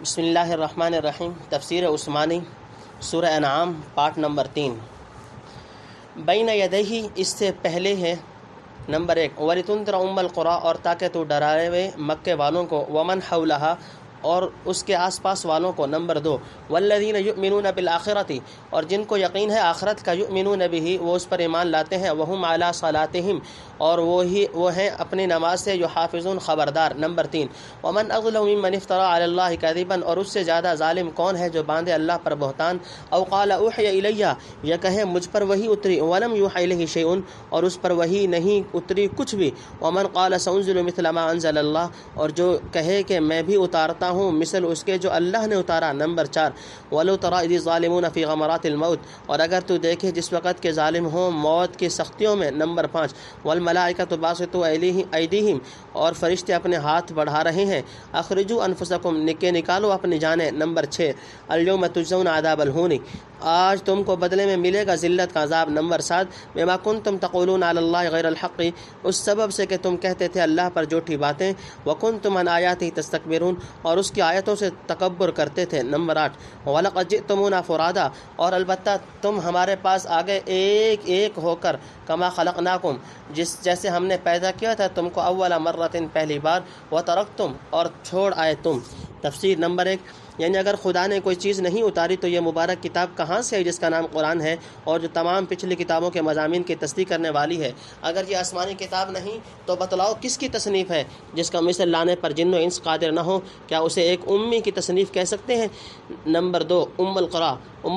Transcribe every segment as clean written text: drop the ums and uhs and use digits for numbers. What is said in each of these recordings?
بسم اللہ الرحمن الرحیم۔ تفسیر عثمانی سورہ انعام پارٹ نمبر 3۔ بین یدیہ اس سے پہلے ہے نمبر 1 وَلِتُنذِرَ أُمَّ الْقُرَىٰ اور تاکہ تو ڈرائے مکے والوں کو، ومن حولہا اور اس کے آس پاس والوں کو۔ نمبر 2 والذین یؤمنون بالآخرۃ اور جن کو یقین ہے آخرت کا، یؤمنون بہ وہ اس پر ایمان لاتے ہیں، وہم علی صلاتہم اور وہ ہیں اپنی نماز سے یحافظون خبردار۔ نمبر 3 ومن اظلم ممن افترى علی اللہ کذبا اور اس سے زیادہ ظالم کون ہے جو باندھے اللہ پر بہتان، او قال اوحی الیہ یا کہے مجھ پر وحی اتری، ولم یوحی الیہ شیء اور اس پر وحی نہیں اتری کچھ بھی، ومن قال سانزل مثل ما انزل اللہ اور جو کہے کہ میں بھی اتارتا ہوں مثل اس کے جو اللہ نے اتارا۔ نمبر 4 ولو تری اذ الظالمون فی غمرات الموت اور اگر تو دیکھے جس وقت کے ظالم ہوں موت کی سختیوں میں۔ نمبر 5 والملائکۃ باسطوا ایدیہم اور فرشتے اپنے ہاتھ بڑھا رہے ہیں، اخرجوا انفسکم نکالو اپنی جانیں۔ نمبر 6 الیوم تجزون عذاب الہون آج تم کو بدلے میں ملے گا ذلت کا عذاب۔ نمبر 7 بما کنتم تقولون علی اللہ غیر الحق اس سبب سے کہ تم کہتے تھے اللہ پر جھوٹی باتیں، وکنتم عن آیاتہ تستکبرون اور اس کی آیتوں سے تکبر کرتے تھے۔ نمبر 8 وَلَقَدْ جِئْتُمُونَا فُرَادًا اور البتہ تم ہمارے پاس آگے ایک ایک ہو کر، کما خلقناکم جیسے ہم نے پیدا کیا تھا تم کو، اول مرۃ پہلی بار، وترکتم اور چھوڑ آئے تم۔ تفسیر نمبر 1 یعنی اگر خدا نے کوئی چیز نہیں اتاری تو یہ مبارک کتاب کہاں سے ہے جس کا نام قرآن ہے اور جو تمام پچھلی کتابوں کے مضامین کی تصدیق کرنے والی ہے؟ اگر یہ آسمانی کتاب نہیں تو بتلاؤ کس کی تصنیف ہے جس کا مثل لانے پر جن و انس قادر نہ ہو؟ کیا اسے ایک امی کی تصنیف کہہ سکتے ہیں؟ نمبر 2 ام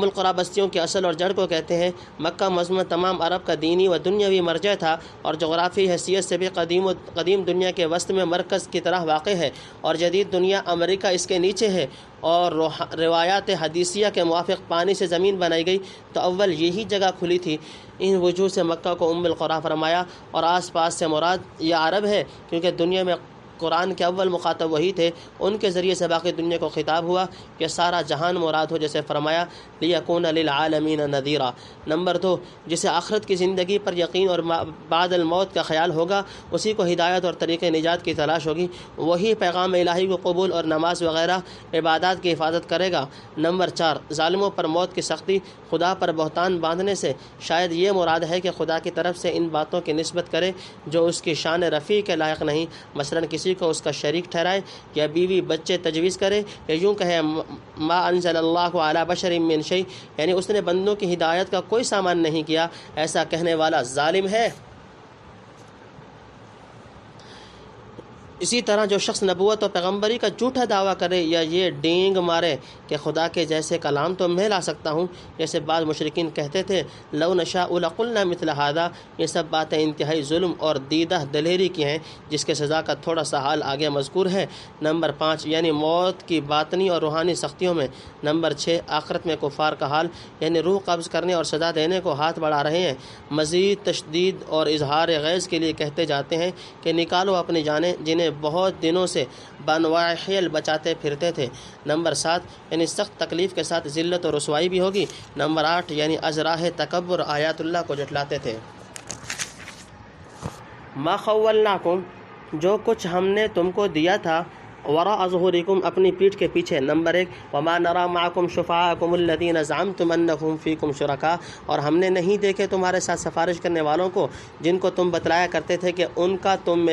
القریٰ بستیوں کی اصل اور جڑ کو کہتے ہیں۔ مکہ مضمون تمام عرب کا دینی و دنیاوی مرجع تھا اور جغرافی حیثیت سے بھی قدیم دنیا کے وسط میں مرکز کی طرح واقع ہے، اور جدید دنیا امریکہ اس کے نیچے ہے، اور روایات حدیثیہ کے موافق پانی سے زمین بنائی گئی تو اول یہی جگہ کھلی تھی۔ ان وجوہ سے مکہ کو ام القریٰ فرمایا، اور آس پاس سے مراد یہ عرب ہے کیونکہ دنیا میں قرآن کے اول مخاطب وہی تھے، ان کے ذریعے سے باقی دنیا کو خطاب ہوا کہ سارا جہان مراد ہو، جیسے فرمایا لیکون للعالمین نذیرا۔ نمبر 2 جسے آخرت کی زندگی پر یقین اور بعد الموت کا خیال ہوگا اسی کو ہدایت اور طریق نجات کی تلاش ہوگی، وہی پیغام الہی کو قبول اور نماز وغیرہ عبادات کی حفاظت کرے گا۔ نمبر 4 ظالموں پر موت کی سختی خدا پر بہتان باندھنے سے شاید یہ مراد ہے کہ خدا کی طرف سے ان باتوں کی نسبت کرے جو اس کی شان رفیع کے لائق نہیں، مثلاً کسی کو اس کا شریک ٹھہرائے یا بیوی بچے تجویز کرے، یا یوں کہے ما انزل اللہ علی بشر من شیء یعنی اس نے بندوں کی ہدایت کا کوئی سامان نہیں کیا، ایسا کہنے والا ظالم ہے۔ اسی طرح جو شخص نبوت و پیغمبری کا جھوٹا دعویٰ کرے یا یہ ڈینگ مارے کہ خدا کے جیسے کلام تو میں لا سکتا ہوں، جیسے بعض مشرکین کہتے تھے لو نشاء لقلنا مثل هذا، یہ سب باتیں انتہائی ظلم اور دیدہ دلیری کی ہیں جس کے سزا کا تھوڑا سا حال آگے مذکور ہے۔ نمبر 5 یعنی موت کی باطنی اور روحانی سختیوں میں۔ نمبر 6 آخرت میں کفار کا حال یعنی روح قبض کرنے اور سزا دینے کو ہاتھ بڑھا رہے ہیں، مزید تشدید اور اظہار غیظ کے لیے کہتے جاتے ہیں کہ نکالو اپنی جانیں جنہیں بہت دنوں سے بانواع حیل بچاتے پھرتے تھے۔ نمبر 7 یعنی سخت تکلیف کے ساتھ ذلت اور رسوائی بھی ہوگی۔ نمبر 8 یعنی ازراہ تکبر آیات اللہ کو جھٹلاتے تھے۔ ما خولناکم جو کچھ ہم نے تم کو دیا تھا، وراء ظہورکم اپنی پیٹھ کے پیچھے۔ نمبر 1 وما نرى معكم شفعاءكم الذين زعمتم انهم فيكم شركاء اور ہم نے نہیں دیکھے تمہارے ساتھ سفارش کرنے والوں کو جن کو تم بتلایا کرتے تھے کہ ان کا تم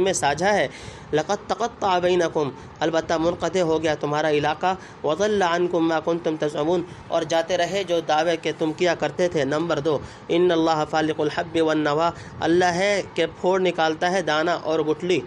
میں ساجھا ہے۔ لقد تقطع بینکم البتہ منقطع ہو گیا تمہارا علاقہ، وضل عنکم ما کنتم تزعمون اور جاتے رہے جو دعوے کہ تم کیا کرتے تھے۔ نمبر 2 ان اللہ فالق الحب والنوى اللہ ہے کہ پھوڑ نکالتا ہے دانہ اور گٹھلی،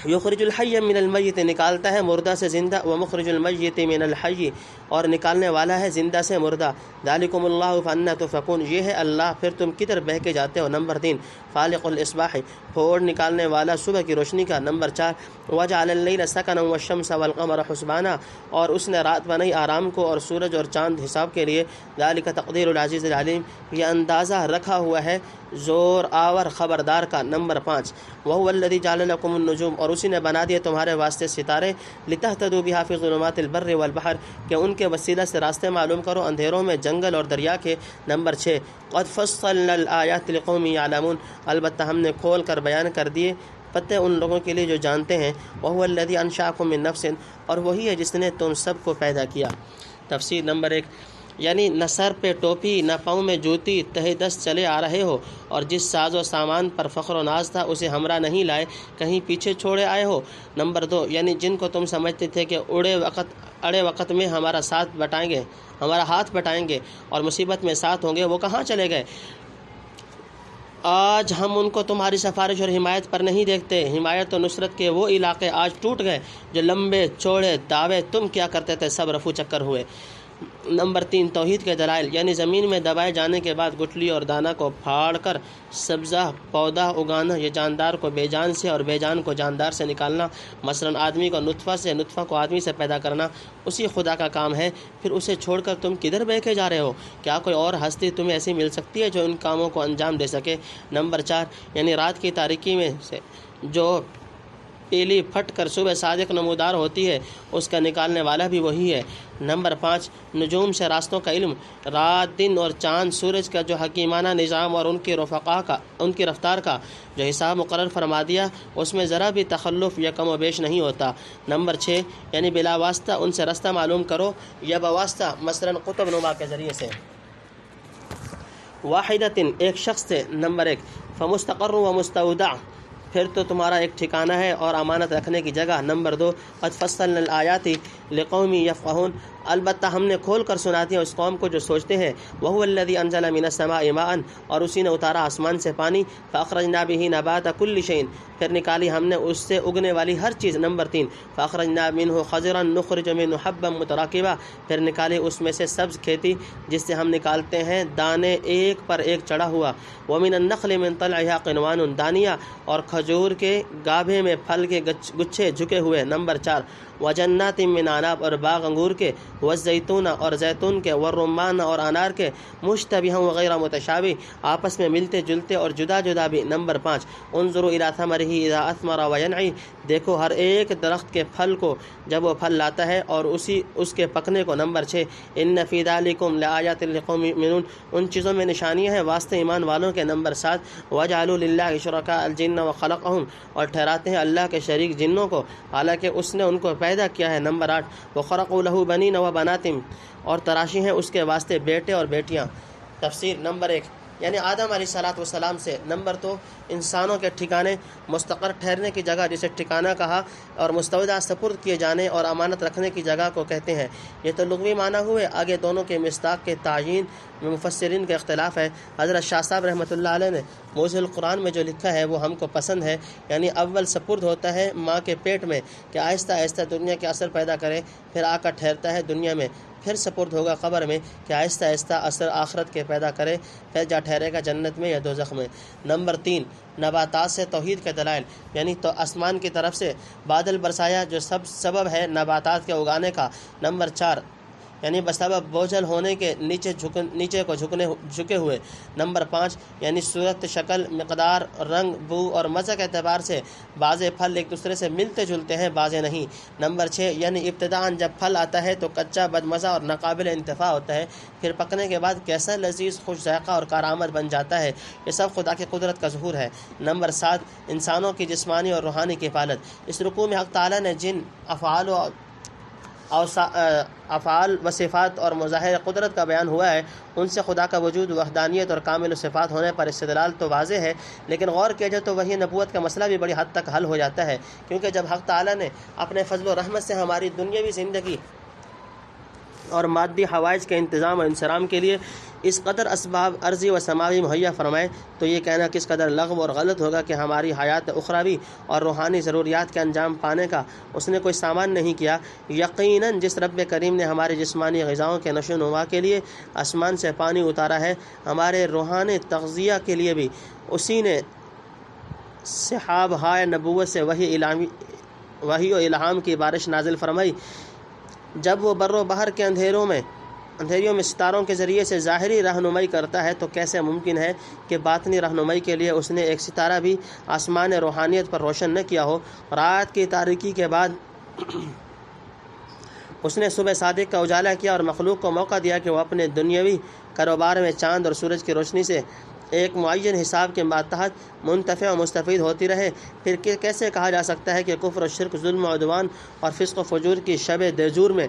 یخرج الحی من المیت نکالتا ہے مردہ سے زندہ، ومخرج المیت من الحی اور نکالنے والا ہے زندہ سے مردہ۔ ذالکم اللہ فانا تؤفکون یہ ہے اللہ پھر تم کدھر بہہ کے جاتے ہو۔ نمبر 3 فالق الاصباح پھوڑ نکالنے والا صبح کی روشنی کا۔ نمبر 4 وجعل اللیل سکنا والشمس والقمر حسبانا اور اس نے رات بنائی آرام کو اور سورج اور چاند حساب کے لیے۔ ذالک تقدیر العزیز العلیم یہ اندازہ رکھا ہوا ہے زور آور خبردار کا۔ نمبر 5 وهو الذی جعل لکم النجوم اور اسی نے بنا دیے تمہارے واسطے ستارے، لتہتدوا بها فی ظلمات البر والبحر کہ ان کے وسیلہ سے راستے معلوم کرو اندھیروں میں جنگل اور دریا کے۔ نمبر 6 قد فصلنا الآیات لقوم یعلمون البتہ ہم نے کھول کر بیان کر دیے پتہ ان لوگوں کے لیے جو جانتے ہیں وَهُوَ الَّذِي أَنشَأَكُم مِّن نَفْسٍ، اور وہی ہے جس نے تم سب کو پیدا کیا۔ تفسیر نمبر 1، یعنی نہ سر پہ ٹوپی نہ پاؤں میں جوتی، تہے دست چلے آ رہے ہو، اور جس ساز و سامان پر فخر و ناز تھا اسے ہمراہ نہیں لائے، کہیں پیچھے چھوڑے آئے ہو۔ نمبر 2، یعنی جن کو تم سمجھتے تھے کہ اڑے وقت میں ہمارا ہاتھ بٹائیں گے اور مصیبت میں ساتھ ہوں گے، وہ کہاں چلے گئے؟ آج ہم ان کو تمہاری سفارش اور حمایت پر نہیں دیکھتے۔ حمایت و نصرت کے وہ علاقے آج ٹوٹ گئے جو لمبے چوڑے دعوے تم کیا کرتے تھے، سب رفو چکر ہوئے۔ نمبر 3، توحید کے دلائل، یعنی زمین میں دبائے جانے کے بعد گٹھلی اور دانہ کو پھاڑ کر سبزہ پودا اگانا، یہ جاندار کو بے جان سے اور بے جان کو جاندار سے نکالنا، مثلا آدمی کو نطفہ سے، نطفہ کو آدمی سے پیدا کرنا، اسی خدا کا کام ہے۔ پھر اسے چھوڑ کر تم کدھر بہکے جا رہے ہو؟ کیا کوئی اور ہستی تمہیں ایسی مل سکتی ہے جو ان کاموں کو انجام دے سکے؟ نمبر 4، یعنی رات کی تاریکی میں سے جو پیلی پھٹ کر صبح صادق نمودار ہوتی ہے، اس کا نکالنے والا بھی وہی ہے۔ نمبر 5، نجوم سے راستوں کا علم، رات دن اور چاند سورج کا جو حکیمانہ نظام اور ان کی رفتار کا جو حساب مقرر فرما دیا، اس میں ذرا بھی تخلف یا کم و بیش نہیں ہوتا۔ نمبر 6، یعنی بلا واسطہ ان سے رستہ معلوم کرو یا بواسطہ، مثلا قطب نما کے ذریعے سے۔ واحدۃ، ایک شخص سے۔ نمبر 1، فمستقر و مستودع، پھر تو تمہارا ایک ٹھکانہ ہے اور امانت رکھنے کی جگہ۔ نمبر 2، قد فصلنا الآیات لقوم یفقہون، البتہ ہم نے کھول کر سنا دیا اس قوم کو جو سوچتے ہیں۔ وَهُوَ الَّذِي أَنزَلَ مِنَ السَّمَاءِ مَاءً، اور اسی نے اتارا آسمان سے پانی، فَأَخْرَجْنَا بِهِ نَبَاتَ كُلِّ شَيْءٍ، پھر نکالی ہم نے اس سے اگنے والی ہر چیز۔ نمبر 3، فَأَخْرَجْنَا مِنْهُ خَضِرًا نُخْرِجُ مِنْهُ حَبًّا مُتَرَاكِبًا، پھر نکالی اس میں سے سبز کھیتی جس سے ہم نکالتے ہیں دانے ایک پر ایک چڑھا ہوا۔ وَمِنَ النَّخْلِ مِنْ طَلْعِهَا قِنْوَانٌ دَانِيَةٌ، اور کھجور کے گابھے میں پھل کے گچھے جھکے ہوئے۔ نمبر 4، وجنات من عناب، اور باغ انگور کے، والزیتون، اور زیتون کے، والرمان، اور انار کے، مشتبہا وغیر متشابہ، آپس میں ملتے جلتے اور جدا جدا بھی۔ نمبر 5، انظروا الی ثمرہ اذا اثمر وینعی، دیکھو ہر ایک درخت کے پھل کو جب وہ پھل لاتا ہے اور اس کے پکنے کو۔ نمبر 6، ان فی ذلکم لآیات لقوم یؤمنون، ان چیزوں میں نشانیاں ہیں واسطے ایمان والوں کے۔ نمبر 7، وجعلوا للہ شرکاء الجن وخلقہم، اور ٹھہراتے ہیں اللہ کے شریک جنوں کو حالانکہ اس نے ان کو پیدا کیا ہے۔ نمبر 8، وخرقوا لہ بنین وبنات، اور تراشی ہیں اس کے واسطے بیٹے اور بیٹیاں۔ تفسیر نمبر 1، یعنی آدم علیہ السلام سے۔ نمبر 2، انسانوں کے ٹھکانے، مستقر ٹھہرنے کی جگہ جسے ٹھکانہ کہا، اور مستودع سپرد کیے جانے اور امانت رکھنے کی جگہ کو کہتے ہیں۔ یہ تو لغوی معنی ہوئے، آگے دونوں کے مصداق کے تعیین میں مفسرین کا اختلاف ہے۔ حضرت شاہ صاحب رحمۃ اللہ علیہ نے موضوع القرآن میں جو لکھا ہے وہ ہم کو پسند ہے، یعنی اول سپرد ہوتا ہے ماں کے پیٹ میں کہ آہستہ آہستہ دنیا کے اثر پیدا کرے، پھر آ کر ٹھہرتا ہے دنیا میں، پھر سپرد ہوگا قبر میں کہ آہستہ آہستہ اثر آخرت کے پیدا کرے، پھر جا ٹھہرے گا جنت میں یا دوزخ میں۔ نمبر 3، نباتات سے توحید کے دلائل، یعنی تو آسمان کی طرف سے بادل برسایا جو سبب ہے نباتات کے اگانے کا۔ نمبر 4، یعنی بسبب بوجھل ہونے کے نیچے کو جھکے ہوئے۔ نمبر 5، یعنی صورت، شکل، مقدار، رنگ، بو اور مزہ کے اعتبار سے بعض پھل ایک دوسرے سے ملتے جلتے ہیں، بعض نہیں۔ نمبر 6، یعنی ابتداءً جب پھل آتا ہے تو کچا، بدمزہ اور ناقابل انتفاع ہوتا ہے، پھر پکنے کے بعد کیسا لذیذ، خوش ذائقہ اور کارآمد بن جاتا ہے۔ یہ سب خدا کی قدرت کا ظہور ہے۔ نمبر 7، انسانوں کی جسمانی اور روحانی کفالت۔ اس رکوع میں حق تعالیٰ نے جن افعال و صفات اور مظاہر قدرت کا بیان ہوا ہے، ان سے خدا کا وجود، وحدانیت اور کامل صفات ہونے پر استدلال تو واضح ہے، لیکن غور کیا جائے تو وہی نبوت کا مسئلہ بھی بڑی حد تک حل ہو جاتا ہے، کیونکہ جب حق تعالیٰ نے اپنے فضل و رحمت سے ہماری دنیاوی زندگی اور مادی حوائج کے انتظام اور انصرام کے لیے اس قدر اسباب ارضی و سماوی مہیا فرمائے، تو یہ کہنا کس قدر لغو اور غلط ہوگا کہ ہماری حیات اخروی اور روحانی ضروریات کے انجام پانے کا اس نے کوئی سامان نہیں کیا۔ یقیناً جس رب کریم نے ہماری جسمانی غذاؤں کے نشو و نما کے لیے آسمان سے پانی اتارا ہے، ہمارے روحانی تغذیہ کے لیے بھی اسی نے سحاب ہائے نبوت سے وحی و الہام کی بارش نازل فرمائی۔ جب وہ بر و بحر کے اندھیریوں میں ستاروں کے ذریعے سے ظاہری رہنمائی کرتا ہے، تو کیسے ممکن ہے کہ باطنی رہنمائی کے لیے اس نے ایک ستارہ بھی آسمان روحانیت پر روشن نہ کیا ہو؟ رات کی تاریکی کے بعد اس نے صبح صادق کا اجالا کیا اور مخلوق کو موقع دیا کہ وہ اپنے دنیاوی کاروبار میں چاند اور سورج کی روشنی سے ایک معین حساب کے ماتحت منتفع و مستفید ہوتی رہے، پھر کیسے کہا جا سکتا ہے کہ کفر و شرک، ظلم و عدوان اور فسق و فجور کی شب دیجور میں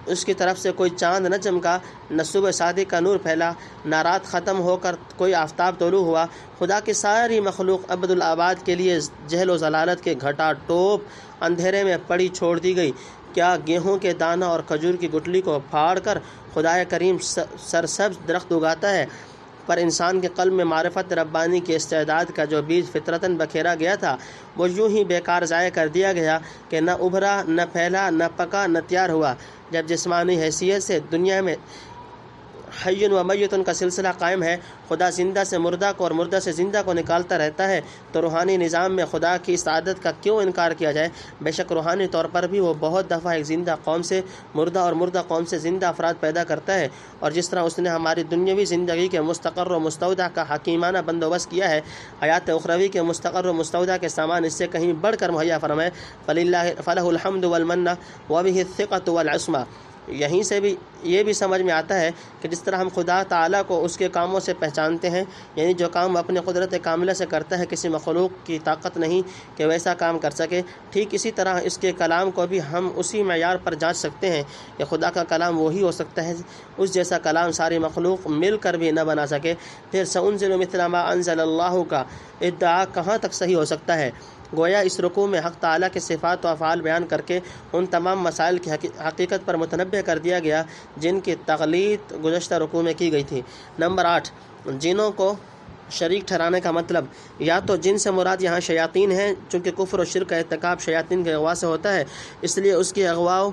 اس کی طرف سے کوئی چاند نہ چمکا، نہ صبح صادق کا نور پھیلا، نہ رات ختم ہو کر کوئی آفتاب طلوع ہوا؟ خدا کی ساری مخلوق ابد الآباد کے لیے جہل و ضلالت کے گھٹا ٹوپ اندھیرے میں پڑی چھوڑ دی گئی۔ کیا گیہوں کے دانہ اور کھجور کی گٹلی کو پھاڑ کر خدائے کریم سرسبز درخت اگاتا ہے؟ پر انسان کے قلب میں معرفت ربانی کے استعداد کا جو بیج فطرتاً بکھیرا گیا تھا، وہ یوں ہی بیکار ضائع کر دیا گیا کہ نہ ابھرا، نہ پھیلا، نہ پکا، نہ تیار ہوا۔ جب جسمانی حیثیت سے دنیا میں حی و میتن کا سلسلہ قائم ہے، خدا زندہ سے مردہ کو اور مردہ سے زندہ کو نکالتا رہتا ہے، تو روحانی نظام میں خدا کی اس عادت کا کیوں انکار کیا جائے؟ بے شک روحانی طور پر بھی وہ بہت دفعہ ایک زندہ قوم سے مردہ اور مردہ قوم سے زندہ افراد پیدا کرتا ہے، اور جس طرح اس نے ہماری دنیاوی زندگی کے مستقر و مستودع کا حکیمانہ بندوبست کیا ہے، حیات اخروی کے مستقر و مستودع کے سامان اس سے کہیں بڑھ کر مہیا فرمائے۔ فلہ الحمد والمنہ وبہ الثقۃ والعصمہ۔ یہیں سے بھی یہ بھی سمجھ میں آتا ہے کہ جس طرح ہم خدا تعالیٰ کو اس کے کاموں سے پہچانتے ہیں، یعنی جو کام اپنے قدرت کاملہ سے کرتا ہے، کسی مخلوق کی طاقت نہیں کہ ویسا کام کر سکے، ٹھیک اسی طرح اس کے کلام کو بھی ہم اسی معیار پر جانچ سکتے ہیں کہ خدا کا کلام وہی ہو سکتا ہے اس جیسا کلام ساری مخلوق مل کر بھی نہ بنا سکے۔ پھر سأنزل مثل ما انزل اللہ کا ادعا کہاں تک صحیح ہو سکتا ہے؟ گویا اس رکوع میں حق تعالیٰ کے صفات و افعال بیان کر کے ان تمام مسائل کی حقیقت پر متنبہ کر دیا گیا جن کی تغلیط گزشتہ رکوع میں کی گئی تھی۔ نمبر 8، جنوں کو شریک ٹھہرانے کا مطلب۔ یا تو جن سے مراد یہاں شیاطین ہیں، چونکہ کفر و شرک کا ارتکاب شیاطین کے اغوا سے ہوتا ہے، اس لیے اس کی اغوا و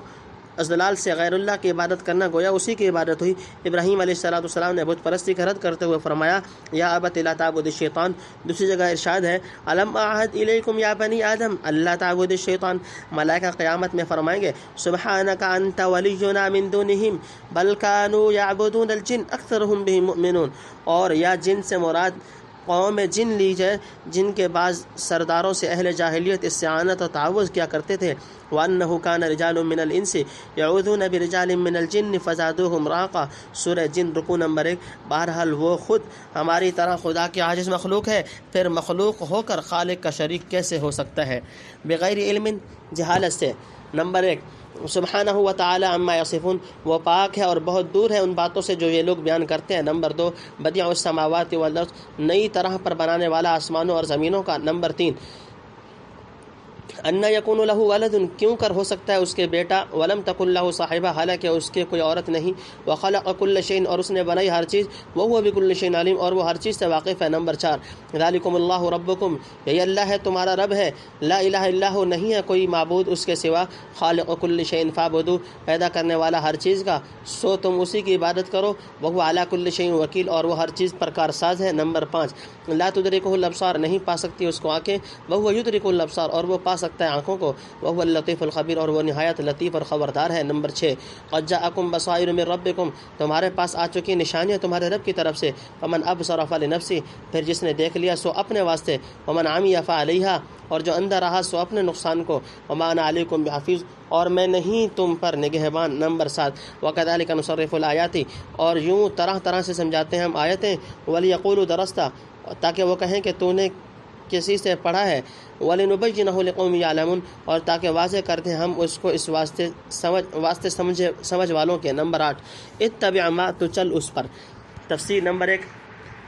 اضلال سے غیر اللہ کی عبادت کرنا گویا اسی کی عبادت ہوئی۔ ابراہیم علیہ السلام نے بت پرستی کا رد کرتے ہوئے فرمایا یا ابت لا تعبد الشیطان۔ دوسری جگہ ارشاد ہے الم اعہد الیکم یا بنی آدم اللہ تعبد الشیطان۔ ملائکہ قیامت میں فرمائیں گے سبحانک انت ولینا من دونہم بل کانوا یعبدون الجن اکثرہم بہم مؤمنون۔ اور یا جن سے مراد قوم جن لی جائے جن کے بعض سرداروں سے اہل جاہلیت استعانت و تعوذ کیا کرتے تھے۔ وَأَنَّهُ كَانَ رِجَالٌ مِّنَ الْإِنسِ يَعُوذُونَ بِرِجَالٍ مِّنَ الْجِنِّ فَزَادُوهُمْ رَهَقًا۔ سورہ جن رکوع نمبر 1۔ بہرحال وہ خود ہماری طرح خدا کی عاجز مخلوق ہے، پھر مخلوق ہو کر خالق کا شریک کیسے ہو سکتا ہے؟ بغیر علم، جہالت سے۔ نمبر 1، سبحانہ و تعالی عما یصفون، وہ پاک ہے اور بہت دور ہے ان باتوں سے جو یہ لوگ بیان کرتے ہیں۔ نمبر 2، بدیع السماوات والارض، نئی طرح پر بنانے والا آسمانوں اور زمینوں کا۔ نمبر 3، ان یکون لہ ولد، کیوں کر ہو سکتا ہے اس کے بیٹا، ولم تکن لہ صاحبہ، حالانکہ اس کے کوئی عورت نہیں، وخلق کل شیء، اور اس نے بنائی ہر چیز، وہو بکل شیء علیم، اور وہ ہر چیز سے واقف ہے۔ نمبر 4، ذالکم اللہ ربکم، یہی اللہ ہے تمہارا رب ہے، لا الہ الا ہو، نہیں ہے کوئی معبود اس کے سوا، خالق کل شیء فاعبدوہ، پیدا کرنے والا ہر چیز کا سو تم اسی کی عبادت کرو، وہو علی کل شیء وکیل، اور وہ ہر چیز پر کارساز ہے۔ نمبر 5، لا تدرکہ الابصار، نہیں پا سکتی اس کو آنکھیں، وہو یدرک الابصار، اور وہ پا سکتا ہے آنکھوں کو، وہو اللطیف الخبیر، اور وہ نہایت لطیف اور خبردار ہے۔ نمبر 6، قد جاءکم بصائر من ربکم، تمہارے پاس آ چکی نشانیاں تمہارے رب کی طرف سے، فمن ابصر فلنفسہ، پھر جس نے دیکھ لیا سو اپنے واسطے، ومن عمی فعلیہا، اور جو اندھا رہا سو اپنے نقصان کو، وما انا علیکم بحفیظ، اور میں نہیں تم پر نگہبان۔ نمبر 7، وکذالک نصرف الآیات، اور یوں طرح طرح سے سمجھاتے ہیں ہم آیتیں، ولیقولوا درست، تاکہ وہ کہیں کہ تو نے کسی سے پڑھا ہے، وَلِنُبَيِّنَهُ لِقَوْمٍ يَعْلَمُونَ، اور تاکہ واضح کر دیں ہم اس کو اس واسطے سمجھ والوں کے۔ نمبر 8، اتبع ما، تو چل اس پر۔ تفسیر نمبر 1،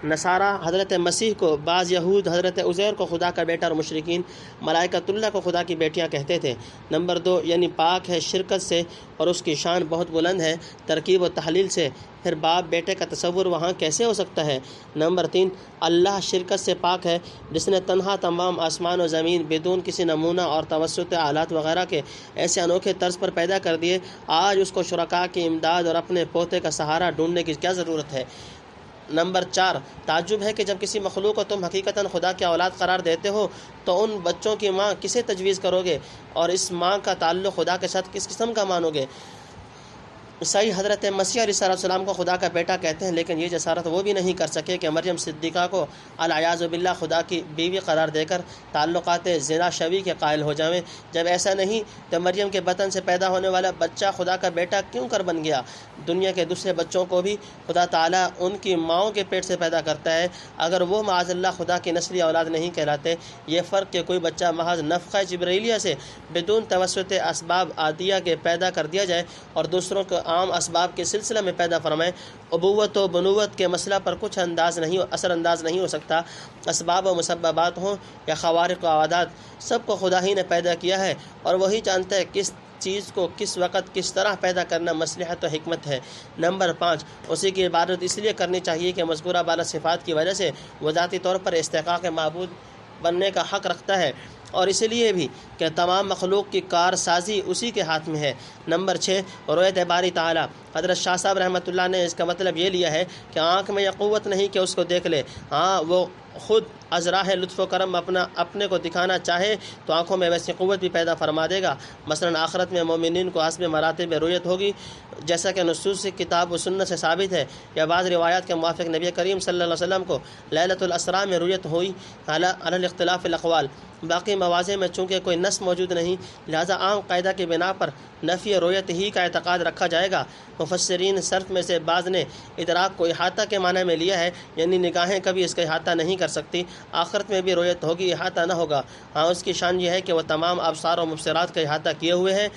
نصارہ حضرت مسیح کو، بعض یہود حضرت عزیر کو خدا کا بیٹا اور مشرکین ملائکۃ اللہ کو خدا کی بیٹیاں کہتے تھے۔ نمبر 2، یعنی پاک ہے شرکت سے اور اس کی شان بہت بلند ہے ترکیب و تحلیل سے، پھر باپ بیٹے کا تصور وہاں کیسے ہو سکتا ہے؟ نمبر 3، اللہ شرکت سے پاک ہے جس نے تنہا تمام آسمان و زمین بدون کسی نمونہ اور توسط آلات وغیرہ کے ایسے انوکھے طرز پر پیدا کر دیے، آج اس کو شرکاء کی امداد اور اپنے پوتے کا سہارا ڈھونڈنے کی کیا ضرورت ہے؟ نمبر 4، تعجب ہے کہ جب کسی مخلوق کو تم حقیقتاً خدا کی اولاد قرار دیتے ہو تو ان بچوں کی ماں کسے تجویز کرو گے، اور اس ماں کا تعلق خدا کے ساتھ کس قسم کا مانو گے؟ صحیح حضرت مسیح علیہ السلام کو خدا کا بیٹا کہتے ہیں، لیکن یہ جسارت وہ بھی نہیں کر سکے کہ مریم صدیقہ کو العیاذ باللہ خدا کی بیوی قرار دے کر تعلقات زنا شوی کے قائل ہو جاویں۔ جب ایسا نہیں تو مریم کے بطن سے پیدا ہونے والا بچہ خدا کا بیٹا کیوں کر بن گیا؟ دنیا کے دوسرے بچوں کو بھی خدا تعالیٰ ان کی ماؤں کے پیٹ سے پیدا کرتا ہے، اگر وہ معاذ اللہ خدا کی نسلی اولاد نہیں کہلاتے۔ یہ فرق کہ کوئی بچہ محض نفخہ جبرائیلیہ سے بدون توسط اسباب عادیہ کے پیدا کر دیا جائے اور دوسروں کو عام اسباب کے سلسلہ میں پیدا فرمائے، ابوت و بنوت کے مسئلہ پر کچھ اثر انداز نہیں ہو سکتا۔ اسباب و مسببات ہوں یا خوارق و عادات، سب کو خدا ہی نے پیدا کیا ہے، اور وہی جانتا ہے کس چیز کو کس وقت کس طرح پیدا کرنا مصلحت و حکمت ہے۔ نمبر 5، اسی کی عبادت اس لیے کرنی چاہیے کہ مذکورہ بالا صفات کی وجہ سے وہ ذاتی طور پر استحقاق معبود بننے کا حق رکھتا ہے، اور اس لیے بھی کہ تمام مخلوق کی کار سازی اسی کے ہاتھ میں ہے۔ نمبر 6، رؤیت باری تعالیٰ۔ حضرت شاہ صاحب رحمۃ اللہ نے اس کا مطلب یہ لیا ہے کہ آنکھ میں یہ قوت نہیں کہ اس کو دیکھ لے، ہاں وہ خود از راہ لطف و کرم اپنے کو دکھانا چاہے تو آنکھوں میں ویسی قوت بھی پیدا فرما دے گا۔ مثلا آخرت میں مومنین کو حسب مراتب رؤیت ہوگی، جیسا کہ نصوص سے کتاب و سنت سے ثابت ہے، یا بعض روایات کے موافق نبی کریم صلی اللہ علیہ وسلم کو لیلۃ الاسراء میں رؤیت ہوئی علی الاختلاف الاقوال۔ باقی مواضع میں چونکہ کوئی نص موجود نہیں، لہذا عام قاعدہ کی بنا پر نفی رؤیت ہی کا اعتقاد رکھا جائے گا۔ مفسرین صرف میں سے بعض نے ادراک کو احاطہ کے معنی میں لیا ہے، یعنی نگاہیں کبھی اس کا احاطہ نہیں کر سکتی، آخرت میں بھی رؤیت ہوگی، احاطہ نہ ہوگا۔ ہاں اس کی شان یہ ہے کہ وہ تمام ابصار و مبصرات کا احاطہ کیے ہوئے ہے۔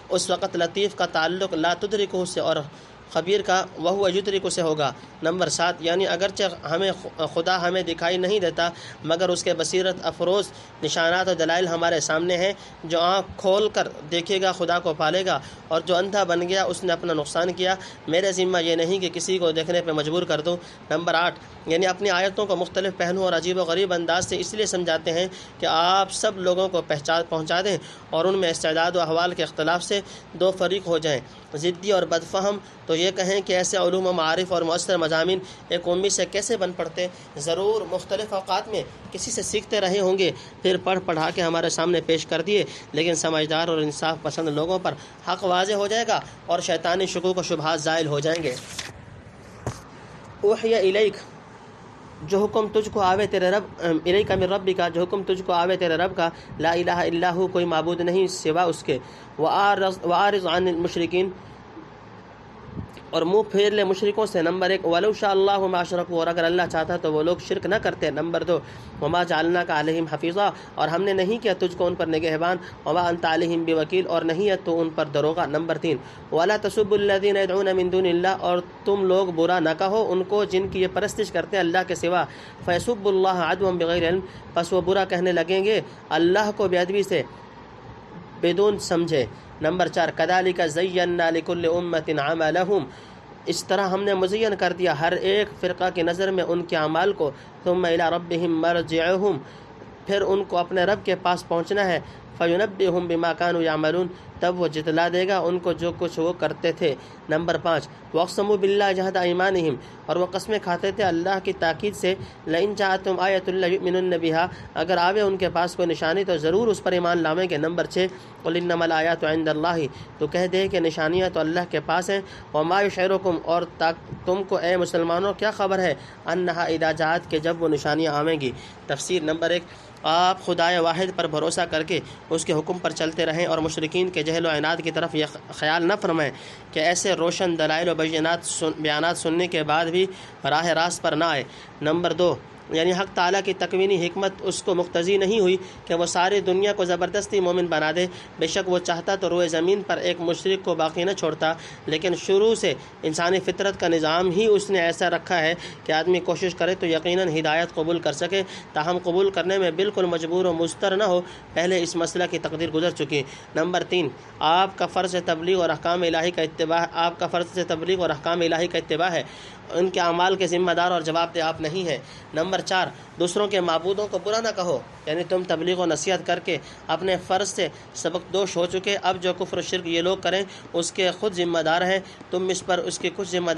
اس وقت لطیف کا تعلق لا تدرکہ سے اور خبیر کا وہو یدرک سے ہوگا۔ نمبر 7، یعنی اگرچہ خدا ہمیں دکھائی نہیں دیتا، مگر اس کے بصیرت افروز نشانات و دلائل ہمارے سامنے ہیں۔ جو آنکھ کھول کر دیکھے گا خدا کو پالے گا، اور جو اندھا بن گیا اس نے اپنا نقصان کیا۔ میرے ذمہ یہ نہیں کہ کسی کو دیکھنے پہ مجبور کر دوں۔ نمبر 8، یعنی اپنی آیتوں کو مختلف پہلوؤں اور عجیب و غریب انداز سے اس لیے سمجھاتے ہیں کہ آپ سب لوگوں کو پہنچا دیں اور ان میں استعداد و احوال کے اختلاف سے دو فریق ہو جائیں، ضدی اور بدفہم تو یہ کہیں کہ ایسے علوم و معارف اور مؤثر مضامین ایک امید سے کیسے بن پڑتے؟ ضرور مختلف اوقات میں کسی سے سیکھتے رہے ہوں گے، پھر پڑھا کے ہمارے سامنے پیش کر دیے، لیکن سمجھدار اور انصاف پسند لوگوں پر حق واضح ہو جائے گا اور شیطانی شکوک و شبہات زائل ہو جائیں گے۔ اوحی الیک، جو حکم تجھ کو آوے تیرے رب، الیک من ربک، جو حکم تجھ کو آوے تیرے رب کا، لا الہ الا ہو، کوئی معبود نہیں سوا اس کے، وَأَعْرِضْ عَنِ الْمُشْرِكِينَ، اور منہ پھیر لے مشرکوں سے۔ نمبر 1، وَلَوْ شَاءَ اللَّهُ مَا أَشْرَكُوا، اور اگر اللہ چاہتا تو وہ لوگ شرک نہ کرتے۔ نمبر 2، وَمَا جَعَلْنَاكَ عَلَيْهِمْ حَفِيظًا، اور ہم نے نہیں کیا تجھ کو ان پر نگہبان، وَمَا أَنْتَ عَلَيْهِمْ بِوَكِيلٍ، اور نہیں ہے تو ان پر دروغہ۔ نمبر 3، وَلَا تَسُبُّوا الَّذِينَ يَدْعُونَ مِن دُونِ اللَّهِ، اور تم لوگ برا نہ کہو ان کو جن کی یہ پرستش کرتے ہیں اللہ کے سوا، فَيَسُبُّوا اللَّهَ عَدْوًا بِغَيْرِ عِلْمٍ، پس وہ برا کہنے لگیں گے اللہ کو بے ادبی سے، بدون سمجھے۔ نمبر 4، كَذَلِكَ زَيَّنَّا لِكُلِّ أُمَّةٍ عَمَلَهُمْ، اس طرح ہم نے مزین کر دیا ہر ایک فرقہ کی نظر میں ان کے اعمال کو، ثم الی ربہم مرجعہم، پھر ان کو اپنے رب کے پاس پہنچنا ہے، فینبئہم بما کانوا یعملون، تب وہ جتلا دے گا ان کو جو کچھ وہ کرتے تھے۔ نمبر 5، واقسموا باللہ جہد ایمانہم، اور وہ قسمیں کھاتے تھے اللہ کی تاکید سے، لئن جاءتہم آیۃ لیؤمنن بہا، اگر آوے ان کے پاس کوئی نشانی تو ضرور اس پر ایمان لاویں گے۔ نمبر 6، قل انما الآیات عند اللہ، تو کہہ دے کہ نشانیاں تو اللہ کے پاس ہیں، وما یشعرکم، اور تم کو اے مسلمانوں کیا خبر ہے، انہا اذا جاءت، کہ جب وہ نشانیاں آویں گی۔ تفسیر نمبر 1، آپ خدائے واحد پر بھروسہ کر کے اس کے حکم پر چلتے رہیں، اور مشرکین کے جہل و عناد کی طرف یہ خیال نہ فرمائیں کہ ایسے روشن دلائل و بیانات سننے کے بعد بھی راہ راست پر نہ آئے۔ نمبر 2، یعنی حق تعالیٰ کی تکوینی حکمت اس کو مقتضی نہیں ہوئی کہ وہ ساری دنیا کو زبردستی مومن بنا دے، بے شک وہ چاہتا تو روئے زمین پر ایک مشرک کو باقی نہ چھوڑتا، لیکن شروع سے انسانی فطرت کا نظام ہی اس نے ایسا رکھا ہے کہ آدمی کوشش کرے تو یقیناً ہدایت قبول کر سکے، تاہم قبول کرنے میں بالکل مجبور و مضطر نہ ہو، پہلے اس مسئلہ کی تقدیر گزر چکی۔ نمبر 3، آپ کا فرض تبلیغ اور احکام الہی کا اتباع ہے، ان کے اعمال کے ذمہ دار اور جواب دہ آپ نہیں ہیں۔ نمبر نمبر 4 دوسروں کے معبودوں کو برا نہ کہو، یعنی تم تبلیغ و نصیحت کر کے اپنے فرض سے سبق دوش ہو چکے، اب جو کفر و شرک یہ لوگ کریں اس کے خود ذمہ دار ہیں، تم پر اس کی کچھ ذمہ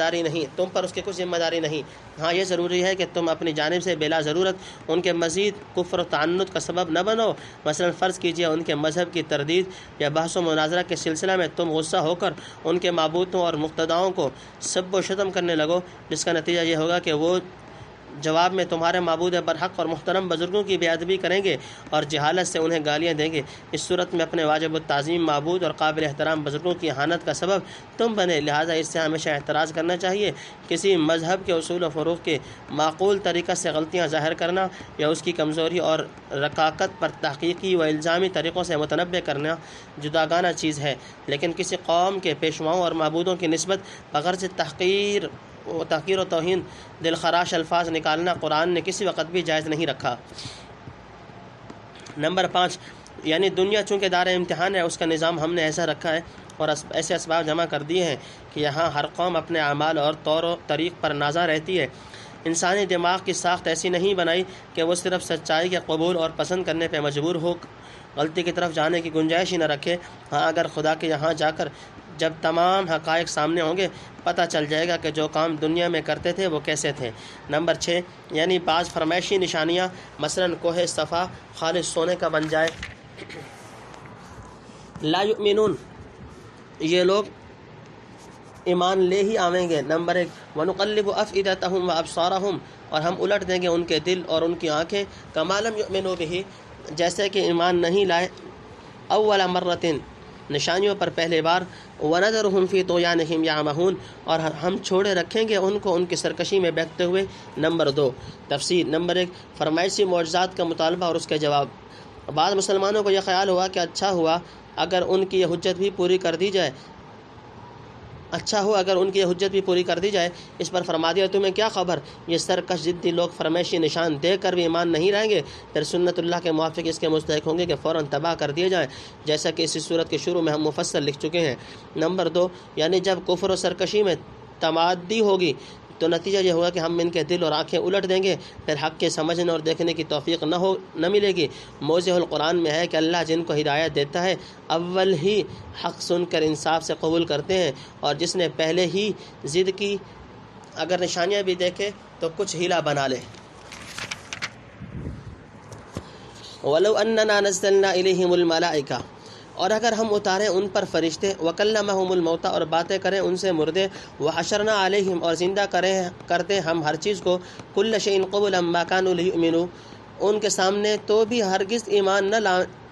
داری نہیں۔ ہاں یہ ضروری ہے کہ تم اپنی جانب سے بلا ضرورت ان کے مزید کفر و تعنت کا سبب نہ بنو۔ مثلا فرض کیجئے ان کے مذہب کی تردید یا بحث و مناظرہ کے سلسلہ میں تم غصہ ہو کر ان کے معبودوں اور مقتداؤں کو سب و شتم کرنے لگو، جس کا نتیجہ یہ ہوگا کہ وہ جواب میں تمہارے معبود برحق اور محترم بزرگوں کی بے ادبی کریں گے اور جہالت سے انہیں گالیاں دیں گے۔ اس صورت میں اپنے واجب التعظیم معبود اور قابل احترام بزرگوں کی اہانت کا سبب تم بنے، لہٰذا اس سے ہمیشہ اعتراض کرنا چاہیے۔ کسی مذہب کے اصول و فروغ کے معقول طریقہ سے غلطیاں ظاہر کرنا یا اس کی کمزوری اور رکاکت پر تحقیقی و الزامی طریقوں سے متنبع کرنا جداگانہ چیز ہے، لیکن کسی قوم کے پیشواؤں اور معبودوں کی نسبت بغرض تحقیر و توہین دلخراش الفاظ نکالنا قرآن نے کسی وقت بھی جائز نہیں رکھا۔ نمبر 5 یعنی دنیا چونکہ دار امتحان ہے، اس کا نظام ہم نے ایسا رکھا ہے اور ایسے اسباب جمع کر دیے ہیں کہ یہاں ہر قوم اپنے اعمال اور طور و طریق پر نازا رہتی ہے۔ انسانی دماغ کی ساخت ایسی نہیں بنائی کہ وہ صرف سچائی کے قبول اور پسند کرنے پہ مجبور ہو، غلطی کی طرف جانے کی گنجائش ہی نہ رکھے۔ ہاں اگر خدا کے یہاں جا کر جب تمام حقائق سامنے ہوں گے پتہ چل جائے گا کہ جو کام دنیا میں کرتے تھے وہ کیسے تھے۔ نمبر 6 یعنی بعض فرمائشی نشانیاں مثلا کوہ صفا خالص سونے کا بن جائے، لا یؤمنون یہ لوگ ایمان لے ہی آویں گے۔ نمبر 1 وَنُقَلِّبُ أَفْئِدَتَهُمْ وَأَبْصَارَهُمْ اور ہم الٹ دیں گے ان کے دل اور ان کی آنکھیں، كَمَا لَمْ يُؤْمِنُوا بِهِ جیسے کہ ایمان نہیں لائے، اول مرتين نشانیوں پر پہلے بار، وَنَذَرُهُمْ فِي طُغْيَانِهِمْ يَعْمَهُونَ اور ہم چھوڑے رکھیں گے ان کو ان کی سرکشی میں بہکتے ہوئے۔ نمبر 2 تفسیر۔ نمبر 1 فرمائشی معجزات کا مطالبہ اور اس کے جواب۔ بعض مسلمانوں کو یہ خیال ہوا کہ اچھا ہوا اگر ان کی یہ حجت بھی پوری کر دی جائے، اس پر فرما دیا تمہیں کیا خبر، یہ سرکش ضدی لوگ فرمائشی نشان دے کر بھی ایمان نہیں رہیں گے، پھر سنت اللہ کے موافق اس کے مستحق ہوں گے کہ فوراً تباہ کر دیے جائیں، جیسا کہ اسی صورت کے شروع میں ہم مفصل لکھ چکے ہیں۔ نمبر 2 یعنی جب کفر و سرکشی میں تمادی ہوگی تو نتیجہ یہ ہوگا کہ ہم ان کے دل اور آنکھیں الٹ دیں گے، پھر حق کے سمجھنے اور دیکھنے کی توفیق نہ ملے گی۔ موضح القرآن میں ہے کہ اللہ جن کو ہدایت دیتا ہے اول ہی حق سن کر انصاف سے قبول کرتے ہیں، اور جس نے پہلے ہی ضد کی اگر نشانیاں بھی دیکھے تو کچھ ہیلا بنا لے۔ وَلَوْ أَنَّنَا نَزَّلْنَا إِلَيْهِمُ الْمَلَائِكَةَ اور اگر ہم اتاریں ان پر فرشتے، وَكَلَّمَهُمُ الْمَوْتَى اور باتیں کریں ان سے مردے، وَحَشَرْنَا عَلَيْهِمْ اور زندہ کرتے ہم ہر چیز کو، كُلَّ شَيْءٍ قُبُلًا مَا كَانُوا لِيُؤْمِنُوا ان کے سامنے تو بھی ہرگز ایمان نہ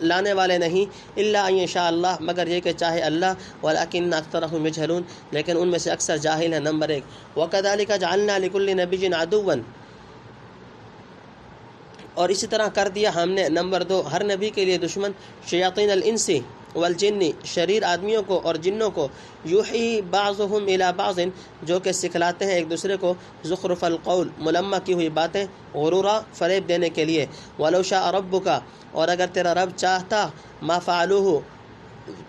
لانے والے نہیں، الا ان یشاء اللہ مگر یہ کہ چاہے اللہ، ولکن اکثرهم یجہلون لیکن ان میں سے اکثر جاہل ہیں۔ نمبر 1 وَكَذَلِكَ جَعَلْنَا لِكُلِّ نَبِيٍّ عَدُوًّا اور اسی طرح کر دیا ہم نے۔ نمبر 2 ہر نبی کے لیے دشمن، شیاطین الانس والجن شریر آدمیوں کو اور جنوں کو، یوحی بعضهم الی بعض جو کہ سکھلاتے ہیں ایک دوسرے کو، زخرف القول ملمہ کی ہوئی باتیں، غرورا فریب دینے کے لیے، ولو شاء ربک اور اگر تیرا رب چاہتا، ما فعلوہ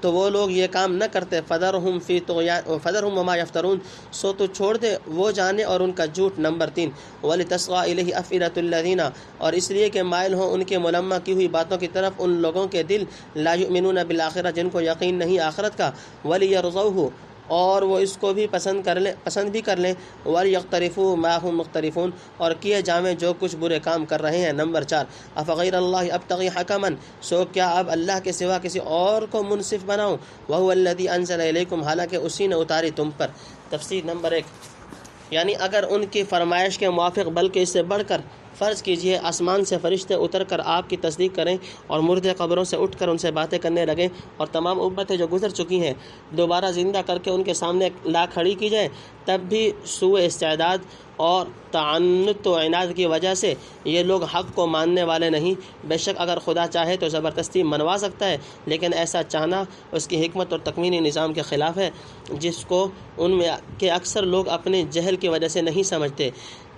تو وہ لوگ یہ کام نہ کرتے، فذرهم وما یفترون سو تو چھوڑ دے وہ جانے اور ان کا جھوٹ۔ نمبر 3 وَلِتَصْغَىٰ إِلَيْهِ أَفْئِدَةُ الَّذِينَ اور اس لیے کہ مائل ہوں ان کے ملمہ کی ہوئی باتوں کی طرف ان لوگوں کے دل، لا یؤمنون بالآخرہ جن کو یقین نہیں آخرت کا، وَلِيَرْضَوْهُ اور وہ اس کو بھی پسند بھی کر لیں، وَلْيَقْتَرِفُوا مَا هُمْ مُقْتَرِفُونَ اور کیے جامیں جو کچھ برے کام کر رہے ہیں۔ نمبر 4 افغیر اللہ ابتغی حکما سو کیا اب اللہ کے سوا کسی اور کو منصف بناؤں، وَهُوَ الَّذِي أَنزَلَ إِلَيْكُمْ حالانکہ اسی نے اتاری تم پر۔ تفسیر۔ نمبر 1 یعنی اگر ان کی فرمائش کے موافق بلکہ اس سے بڑھ کر فرض کیجئے آسمان سے فرشتے اتر کر آپ کی تصدیق کریں اور مردے قبروں سے اٹھ کر ان سے باتیں کرنے لگیں، اور تمام امتیں جو گزر چکی ہیں دوبارہ زندہ کر کے ان کے سامنے لا کھڑی کی جائیں، تب بھی سوء استعداد اور تعنت و عناد کی وجہ سے یہ لوگ حق کو ماننے والے نہیں۔ بے شک اگر خدا چاہے تو زبردستی منوا سکتا ہے، لیکن ایسا چاہنا اس کی حکمت اور تکوینی نظام کے خلاف ہے، جس کو ان میں کے اکثر لوگ اپنے جہل کی وجہ سے نہیں سمجھتے۔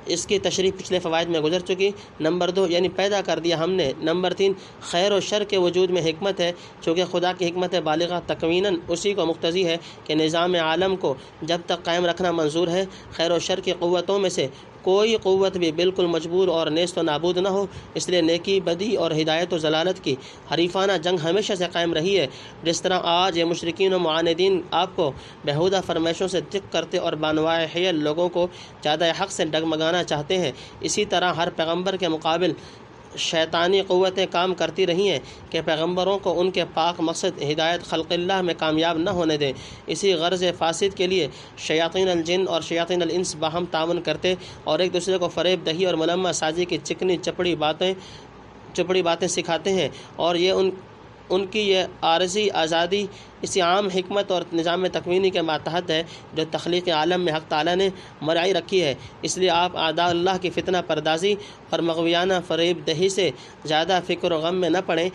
اس کی تشریح پچھلے فوائد میں گزر چکی۔ نمبر 2 یعنی پیدا کر دیا ہم نے۔ نمبر 3 خیر و شر کے وجود میں حکمت ہے، چونکہ خدا کی حکمت بالغہ تکویناً اسی کو مقتضی ہے کہ نظام عالم کو جب تک قائم رکھنا منظور ہے، خیر و شر کی قوتوں میں سے کوئی قوت بھی بالکل مجبور اور نیست و نابود نہ ہو۔ اس لیے نیکی بدی اور ہدایت و ضلالت کی حریفانہ جنگ ہمیشہ سے قائم رہی ہے۔ جس طرح آج یہ مشرکین و معاندین آپ کو بیہودہ فرمائشوں سے تک کرتے اور بانواع حیل لوگوں کو زیادہ حق سے ڈگمگانا چاہتے ہیں، اسی طرح ہر پیغمبر کے مقابل شیطانی قوتیں کام کرتی رہی ہیں کہ پیغمبروں کو ان کے پاک مقصد ہدایت خلق اللہ میں کامیاب نہ ہونے دیں۔ اسی غرض فاسد کے لیے شیاطین الجن اور شیاطین الانس باہم تعاون کرتے اور ایک دوسرے کو فریب دہی اور ملمہ سازی کی چکنی چپڑی باتیں سکھاتے ہیں، اور یہ ان کی یہ عارضی آزادی اسی عام حکمت اور نظام تکوینی کے ماتحت ہے جو تخلیق عالم میں حق تعالیٰ نے مرعی رکھی ہے۔ اس لیے آپ اعداء اللہ کی فتنہ پردازی اور مغویانہ فریب دہی سے زیادہ فکر و غم میں نہ پڑیں،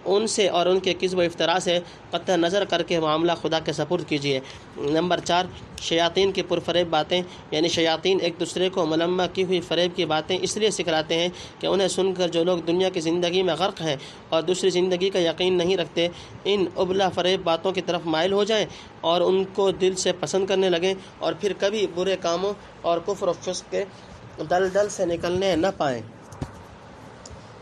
ان سے اور ان کے کذب و افطرا سے قطع نظر کر کے معاملہ خدا کے سپرد کیجیے۔ نمبر 4، شیاطین کی پرفریب باتیں، یعنی شیاطین ایک دوسرے کو ملمہ کی ہوئی فریب کی باتیں اس لیے سکھلاتے ہیں کہ انہیں سن کر جو لوگ دنیا کی زندگی میں غرق ہیں اور دوسری زندگی کا یقین نہیں رکھتے، ان ابلا فریب باتوں کی طرف مائل ہو جائیں اور ان کو دل سے پسند کرنے لگیں، اور پھر کبھی برے کاموں اور کفر و فسق کے دلدل سے نکلنے نہ پائیں۔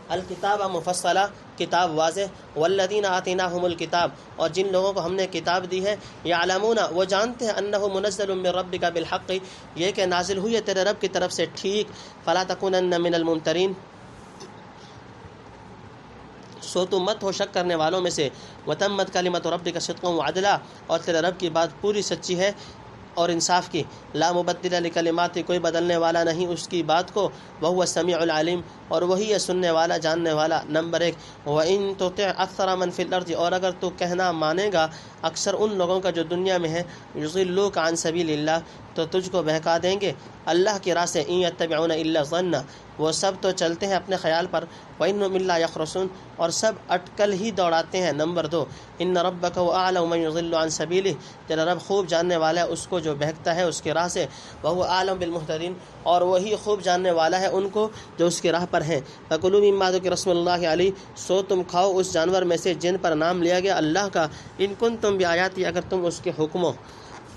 الکتاب مفصلہ، کتاب واضح، والذین آتیناہم الکتاب، اور جن لوگوں کو ہم نے کتاب دی ہے، یعلمون، وہ جانتے ہیں، انہ منزل من ربک بالحق، یہ کہ نازل ہوئی ہے تیرے رب کی طرف سے ٹھیک، فلا تکونن من الممترین، سو تم مت ہو شک کرنے والوں میں سے، وتمت کلمۃ ربک صدقا وعدلا، اور تیرے رب کی بات پوری سچی ہے اور انصاف کی، لا مبدل لکلمات، کوئی بدلنے والا نہیں اس کی بات کو، وہو السمیع العلیم، اور وہی ہے سننے والا جاننے والا۔ نمبر 1، وَإِن تُطِعْ أَكْثَرَ مَنْ فِي الْأَرْضِ، اور اگر تو کہنا مانے گا اکثر ان لوگوں کا جو دنیا میں ہے، يُضِلُّوكَ عَنْ سَبِيلِ اللَّهِ، تو تجھ کو بہکا دیں گے اللہ کی راہ سے، إِن يَتَّبِعُونَ إِلَّا الظَّنَّ، وہ سب تو چلتے ہیں اپنے خیال پر، وَإِنَّهُمْ إِلَّا يَخْرُصُونَ، اور سب اٹکل ہی دوڑاتے ہیں۔ نمبر 2، إِنَّ رَبَّكَ وَأَعْلَمُ مَن يُضِلُّ عَنْ سَبِيلِهِ، تیرا رب خوب جاننے والا ہے اس کو جو بہکتا ہے اس کی راہ سے، وَهُوَ أَعْلَمُ بِالْمُهْتَدِينَ، اور وہی خوب جاننے والا ہے ان کو جو اس کی راہ پر ہیں۔ فَكُلُوا مِمَّا ذُكِرَ اسْمُ اللَّهِ عَلَيْهِ، سو تم کھاؤ اس جانور میں سے جن پر نام لیا گیا اللہ کا، ان کنتم بآیاتی، اگر تم اس کے حکموں۔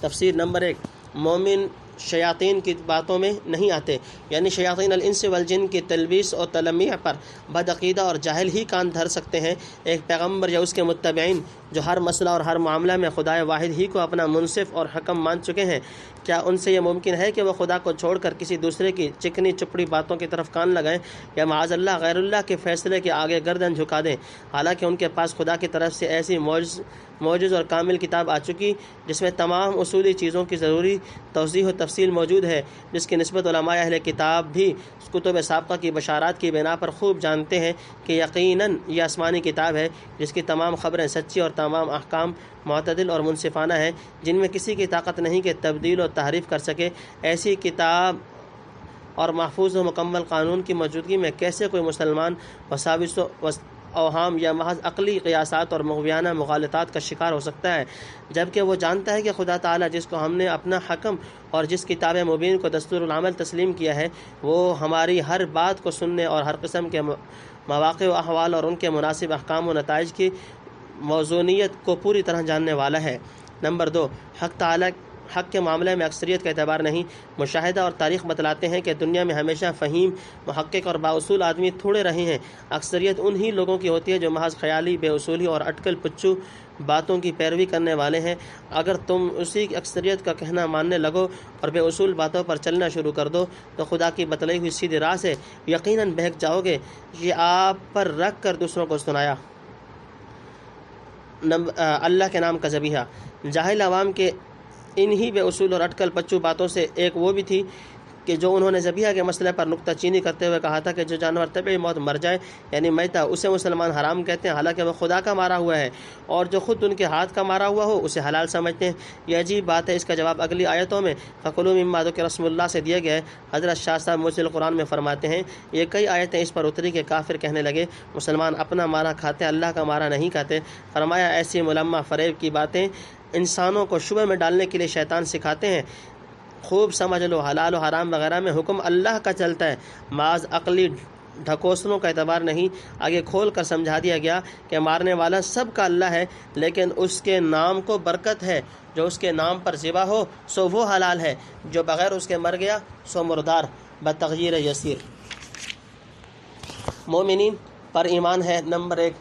تفسیر نمبر 1، مومن شیاطین کی باتوں میں نہیں آتے، یعنی شیاطین الانس والجن کی تلبیس اور تلمیع پر بدعقیدہ اور جاہل ہی کان دھر سکتے ہیں۔ ایک پیغمبر یا اس کے متبعین جو ہر مسئلہ اور ہر معاملہ میں خدائے واحد ہی کو اپنا منصف اور حکم مان چکے ہیں، کیا ان سے یہ ممکن ہے کہ وہ خدا کو چھوڑ کر کسی دوسرے کی چکنی چپڑی باتوں کی طرف کان لگائیں یا معاذ اللہ غیر اللہ کے فیصلے کے آگے گردن جھکا دیں، حالانکہ ان کے پاس خدا کی طرف سے ایسی موجز اور کامل کتاب آ چکی جس میں تمام اصولی چیزوں کی ضروری توضیح و تفصیل موجود ہے، جس کی نسبت علماء اہل کتاب بھی کتب سابقہ کی بشارات کی بنا پر خوب جانتے ہیں کہ یقیناً یہ آسمانی کتاب ہے جس کی تمام خبریں سچی اور تمام احکام معتدل اور منصفانہ ہیں، جن میں کسی کی طاقت نہیں کہ تبدیل و تحریف کر سکے۔ ایسی کتاب اور محفوظ و مکمل قانون کی موجودگی میں کیسے کوئی مسلمان وساوس اوہام یا محض عقلی قیاسات اور مغویانہ مغالطات کا شکار ہو سکتا ہے، جبکہ وہ جانتا ہے کہ خدا تعالیٰ جس کو ہم نے اپنا حکم اور جس کتاب مبین کو دستور العمل تسلیم کیا ہے، وہ ہماری ہر بات کو سننے اور ہر قسم کے مواقع و احوال اور ان کے مناسب احکام و نتائج کی موزونیت کو پوری طرح جاننے والا ہے۔ نمبر 2، حق کے معاملے میں اکثریت کا اعتبار نہیں۔ مشاہدہ اور تاریخ بتلاتے ہیں کہ دنیا میں ہمیشہ فہیم، محقق اور بااصول آدمی تھوڑے رہے ہیں، اکثریت انہی لوگوں کی ہوتی ہے جو محض خیالی، بے اصولی اور اٹکل پچو باتوں کی پیروی کرنے والے ہیں۔ اگر تم اسی اکثریت کا کہنا ماننے لگو اور بے اصول باتوں پر چلنا شروع کر دو تو خدا کی بتلائی ہوئی سیدھی راہ سے یقیناً بہک جاؤ گے۔ یہ آپ پر رکھ کر دوسروں کو سنایا۔ اللہ کے نام کا ذبیحہ، جاہل عوام کے انہی بے اصول اور اٹکل پچو باتوں سے ایک وہ بھی تھی کہ جو انہوں نے ذبیحہ کے مسئلے پر نکتہ چینی کرتے ہوئے کہا تھا کہ جو جانور طبعی موت مر جائے یعنی میتہ، اسے مسلمان حرام کہتے ہیں حالانکہ وہ خدا کا مارا ہوا ہے، اور جو خود ان کے ہاتھ کا مارا ہوا ہو اسے حلال سمجھتے ہیں۔ یہ عجیب بات ہے۔ اس کا جواب اگلی آیتوں میں فَكُلُوا مِمَّا ذُكِرَ اسْمُ اللَّهِ سے دیا گیا ہے۔ حضرت شاہ صاحب موجز القرآن میں فرماتے ہیں، یہ کئی آیتیں اس پر اتری کہ کافر کہنے لگے مسلمان اپنا مارا کھاتے ہیں، اللہ کا مارا نہیں کھاتے۔ فرمایا ایسی ملمہ فریب کی باتیں انسانوں کو شبہ میں ڈالنے کے لیے شیطان سکھاتے ہیں۔ خوب سمجھ لو، حلال و حرام وغیرہ میں حکم اللہ کا چلتا ہے، معاذ عقلی ڈھکوسلوں کا اعتبار نہیں۔ آگے کھول کر سمجھا دیا گیا کہ مارنے والا سب کا اللہ ہے، لیکن اس کے نام کو برکت ہے، جو اس کے نام پر ذبح ہو سو وہ حلال ہے، جو بغیر اس کے مر گیا سو مردار۔ بتغیر یسیر۔ مومنین پر ایمان ہے نمبر 1،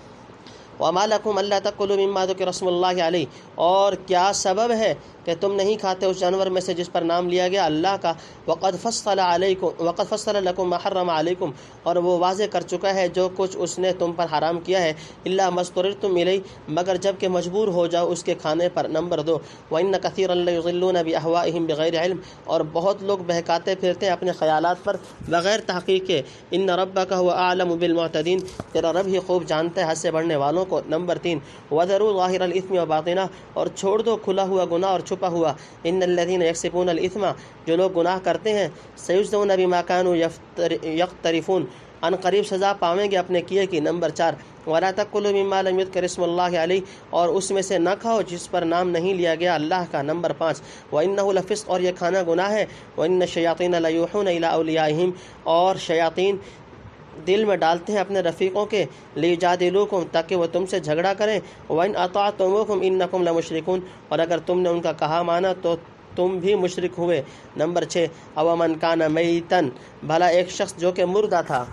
وَمَا لَكُمْ أَلَّا تَأْكُلُوا مِمَّا ذُكِرَ اسْمُ اللَّهِ عَلَيْهِ، اور کیا سبب ہے کہ تم نہیں کھاتے اس جانور میں سے جس پر نام لیا گیا اللہ کا، وَقَدْ فَصَّلَ لَكُمْ مَا حَرَّمَ عَلَيْكُمْ، اور وہ واضح کر چکا ہے جو کچھ اس نے تم پر حرام کیا ہے، إِلَّا مَا اضْطُرِرْتُمْ إِلَيْهِ، مگر جب کہ مجبور ہو جاؤ اس کے کھانے پر۔ نمبر 2، وَإِنَّ كَثِيرًا لَيُضِلُّونَ بِأَهْوَائِهِمْ بِغَيْرِ عِلْمٍ، اور بہت لوگ بہکاتے پھرتے ہیں اپنے خیالات پر بغیر تحقیق کے۔ إِنَّ رَبَّكَ هُوَ أَعْلَمُ بِالْمُعْتَدِينَ، تیرا رب ہی خوب جانتا ہے حد سے بڑھنے والوں کو۔ نمبر 3، وَذَرُوا ظَاهِرَ الْإِثْمِ وَبَاطِنَهُ، اور چھوڑ دو کھلا ہوا گناہ اور چھپا ہوا۔ إِنَّ الَّذِينَ يَكْسِبُونَ الْإِثْمَ، جو لوگ گناہ کرتے ہیں، سَيُجْزَوْنَ بِمَا كَانُوا يَقْتَرِفُونَ، ان قریب سزا پاویں گے اپنے کیے کی۔ نمبر 4، وَلَا تَأْكُلُوا مِمَّا لَمْ يُذْكَرِ اسْمُ اللَّهِ عَلَيْهِ، اور اس میں سے نہ کھاؤ جس پر نام نہیں لیا گیا اللہ کا۔ نمبر 5، وَإِنَّهُ لَفِسْقٌ، اور یہ کھانا گناہ ہے۔ وَإِنَّ الشَّيَاطِينَ لَيُوحُونَ إِلَىٰ أَوْلِيَائِهِمْ، اور شیاطین دل میں ڈالتے ہیں اپنے رفیقوں کے، لیجادلوکم، تاکہ وہ تم سے جھگڑا کریں۔ وَإِنْ أَطَعْتُمُوهُمْ إِنَّكُمْ لَمُشْرِكُونَ، اور اگر تم نے ان کا کہا مانا تو تم بھی مشرک ہوئے۔ نمبر 6، أَوَمَنْ كَانَ مَيْتًا، بھلا ایک شخص جو کہ مردہ تھا۔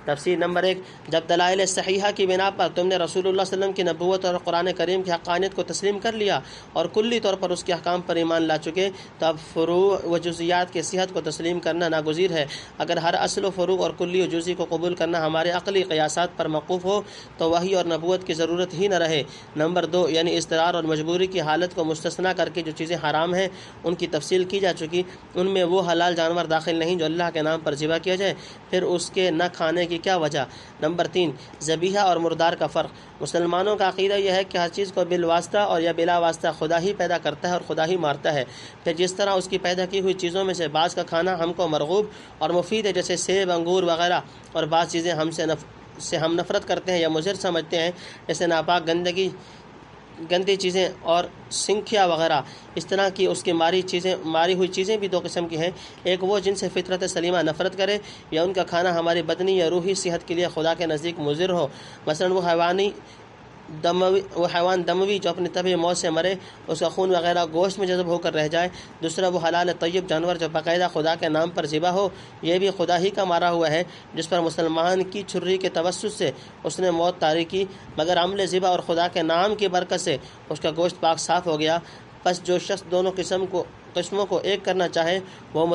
تفسیر نمبر 1، جب دلائل صحیحہ کی بنا پر تم نے رسول اللہ صلی اللہ علیہ وسلم کی نبوت اور قرآن کریم کی حقانیت کو تسلیم کر لیا اور کلی طور پر اس کے احکام پر ایمان لا چکے، تو اب فروع و جزیات کی صحت کو تسلیم کرنا ناگزیر ہے۔ اگر ہر اصل و فروع اور کلی و جزی کو قبول کرنا ہمارے عقلی قیاسات پر موقوف ہو تو وحی اور نبوت کی ضرورت ہی نہ رہے۔ نمبر 2، یعنی اضطرار اور مجبوری کی حالت کو مستثنیٰ کر کے جو چیزیں حرام ہیں ان کی تفصیل کی جا چکی، ان میں وہ حلال جانور داخل نہیں جو اللہ کے نام پر ذبح کیا جائے، پھر اس کے نہ کھانے کی کیا وجہ۔ نمبر 3، ذبیحہ اور مردار کا فرق۔ مسلمانوں کا عقیدہ یہ ہے کہ ہر چیز کو بالواسطہ اور یا بلا واسطہ خدا ہی پیدا کرتا ہے اور خدا ہی مارتا ہے۔ پھر جس طرح اس کی پیدا کی ہوئی چیزوں میں سے بعض کا کھانا ہم کو مرغوب اور مفید ہے، جیسے سیب، انگور وغیرہ، اور بعض چیزیں ہم نفرت کرتے ہیں یا مضر سمجھتے ہیں، جیسے ناپاک گندی چیزیں اور سنکھیا وغیرہ۔ اس طرح کی اس کی ماری ہوئی چیزیں بھی 2 قسم کی ہیں، ایک وہ جن سے فطرت سلیمہ نفرت کرے یا ان کا کھانا ہماری بدنی یا روحی صحت کے لیے خدا کے نزدیک مضر ہو، مثلا وہ حیوان دموی جو اپنی طبعی موت سے مرے، اس کا خون وغیرہ گوشت میں جذب ہو کر رہ جائے۔ دوسرا وہ حلال طیب جانور جو باقاعدہ خدا کے نام پر ذبح ہو، یہ بھی خدا ہی کا مارا ہوا ہے، جس پر مسلمان کی چھری کے توسط سے اس نے موت طاری کی، مگر عمل ذبح اور خدا کے نام کی برکت سے اس کا گوشت پاک صاف ہو گیا۔ پس جو شخص دونوں قسموں کو ایک کرنا چاہے وہ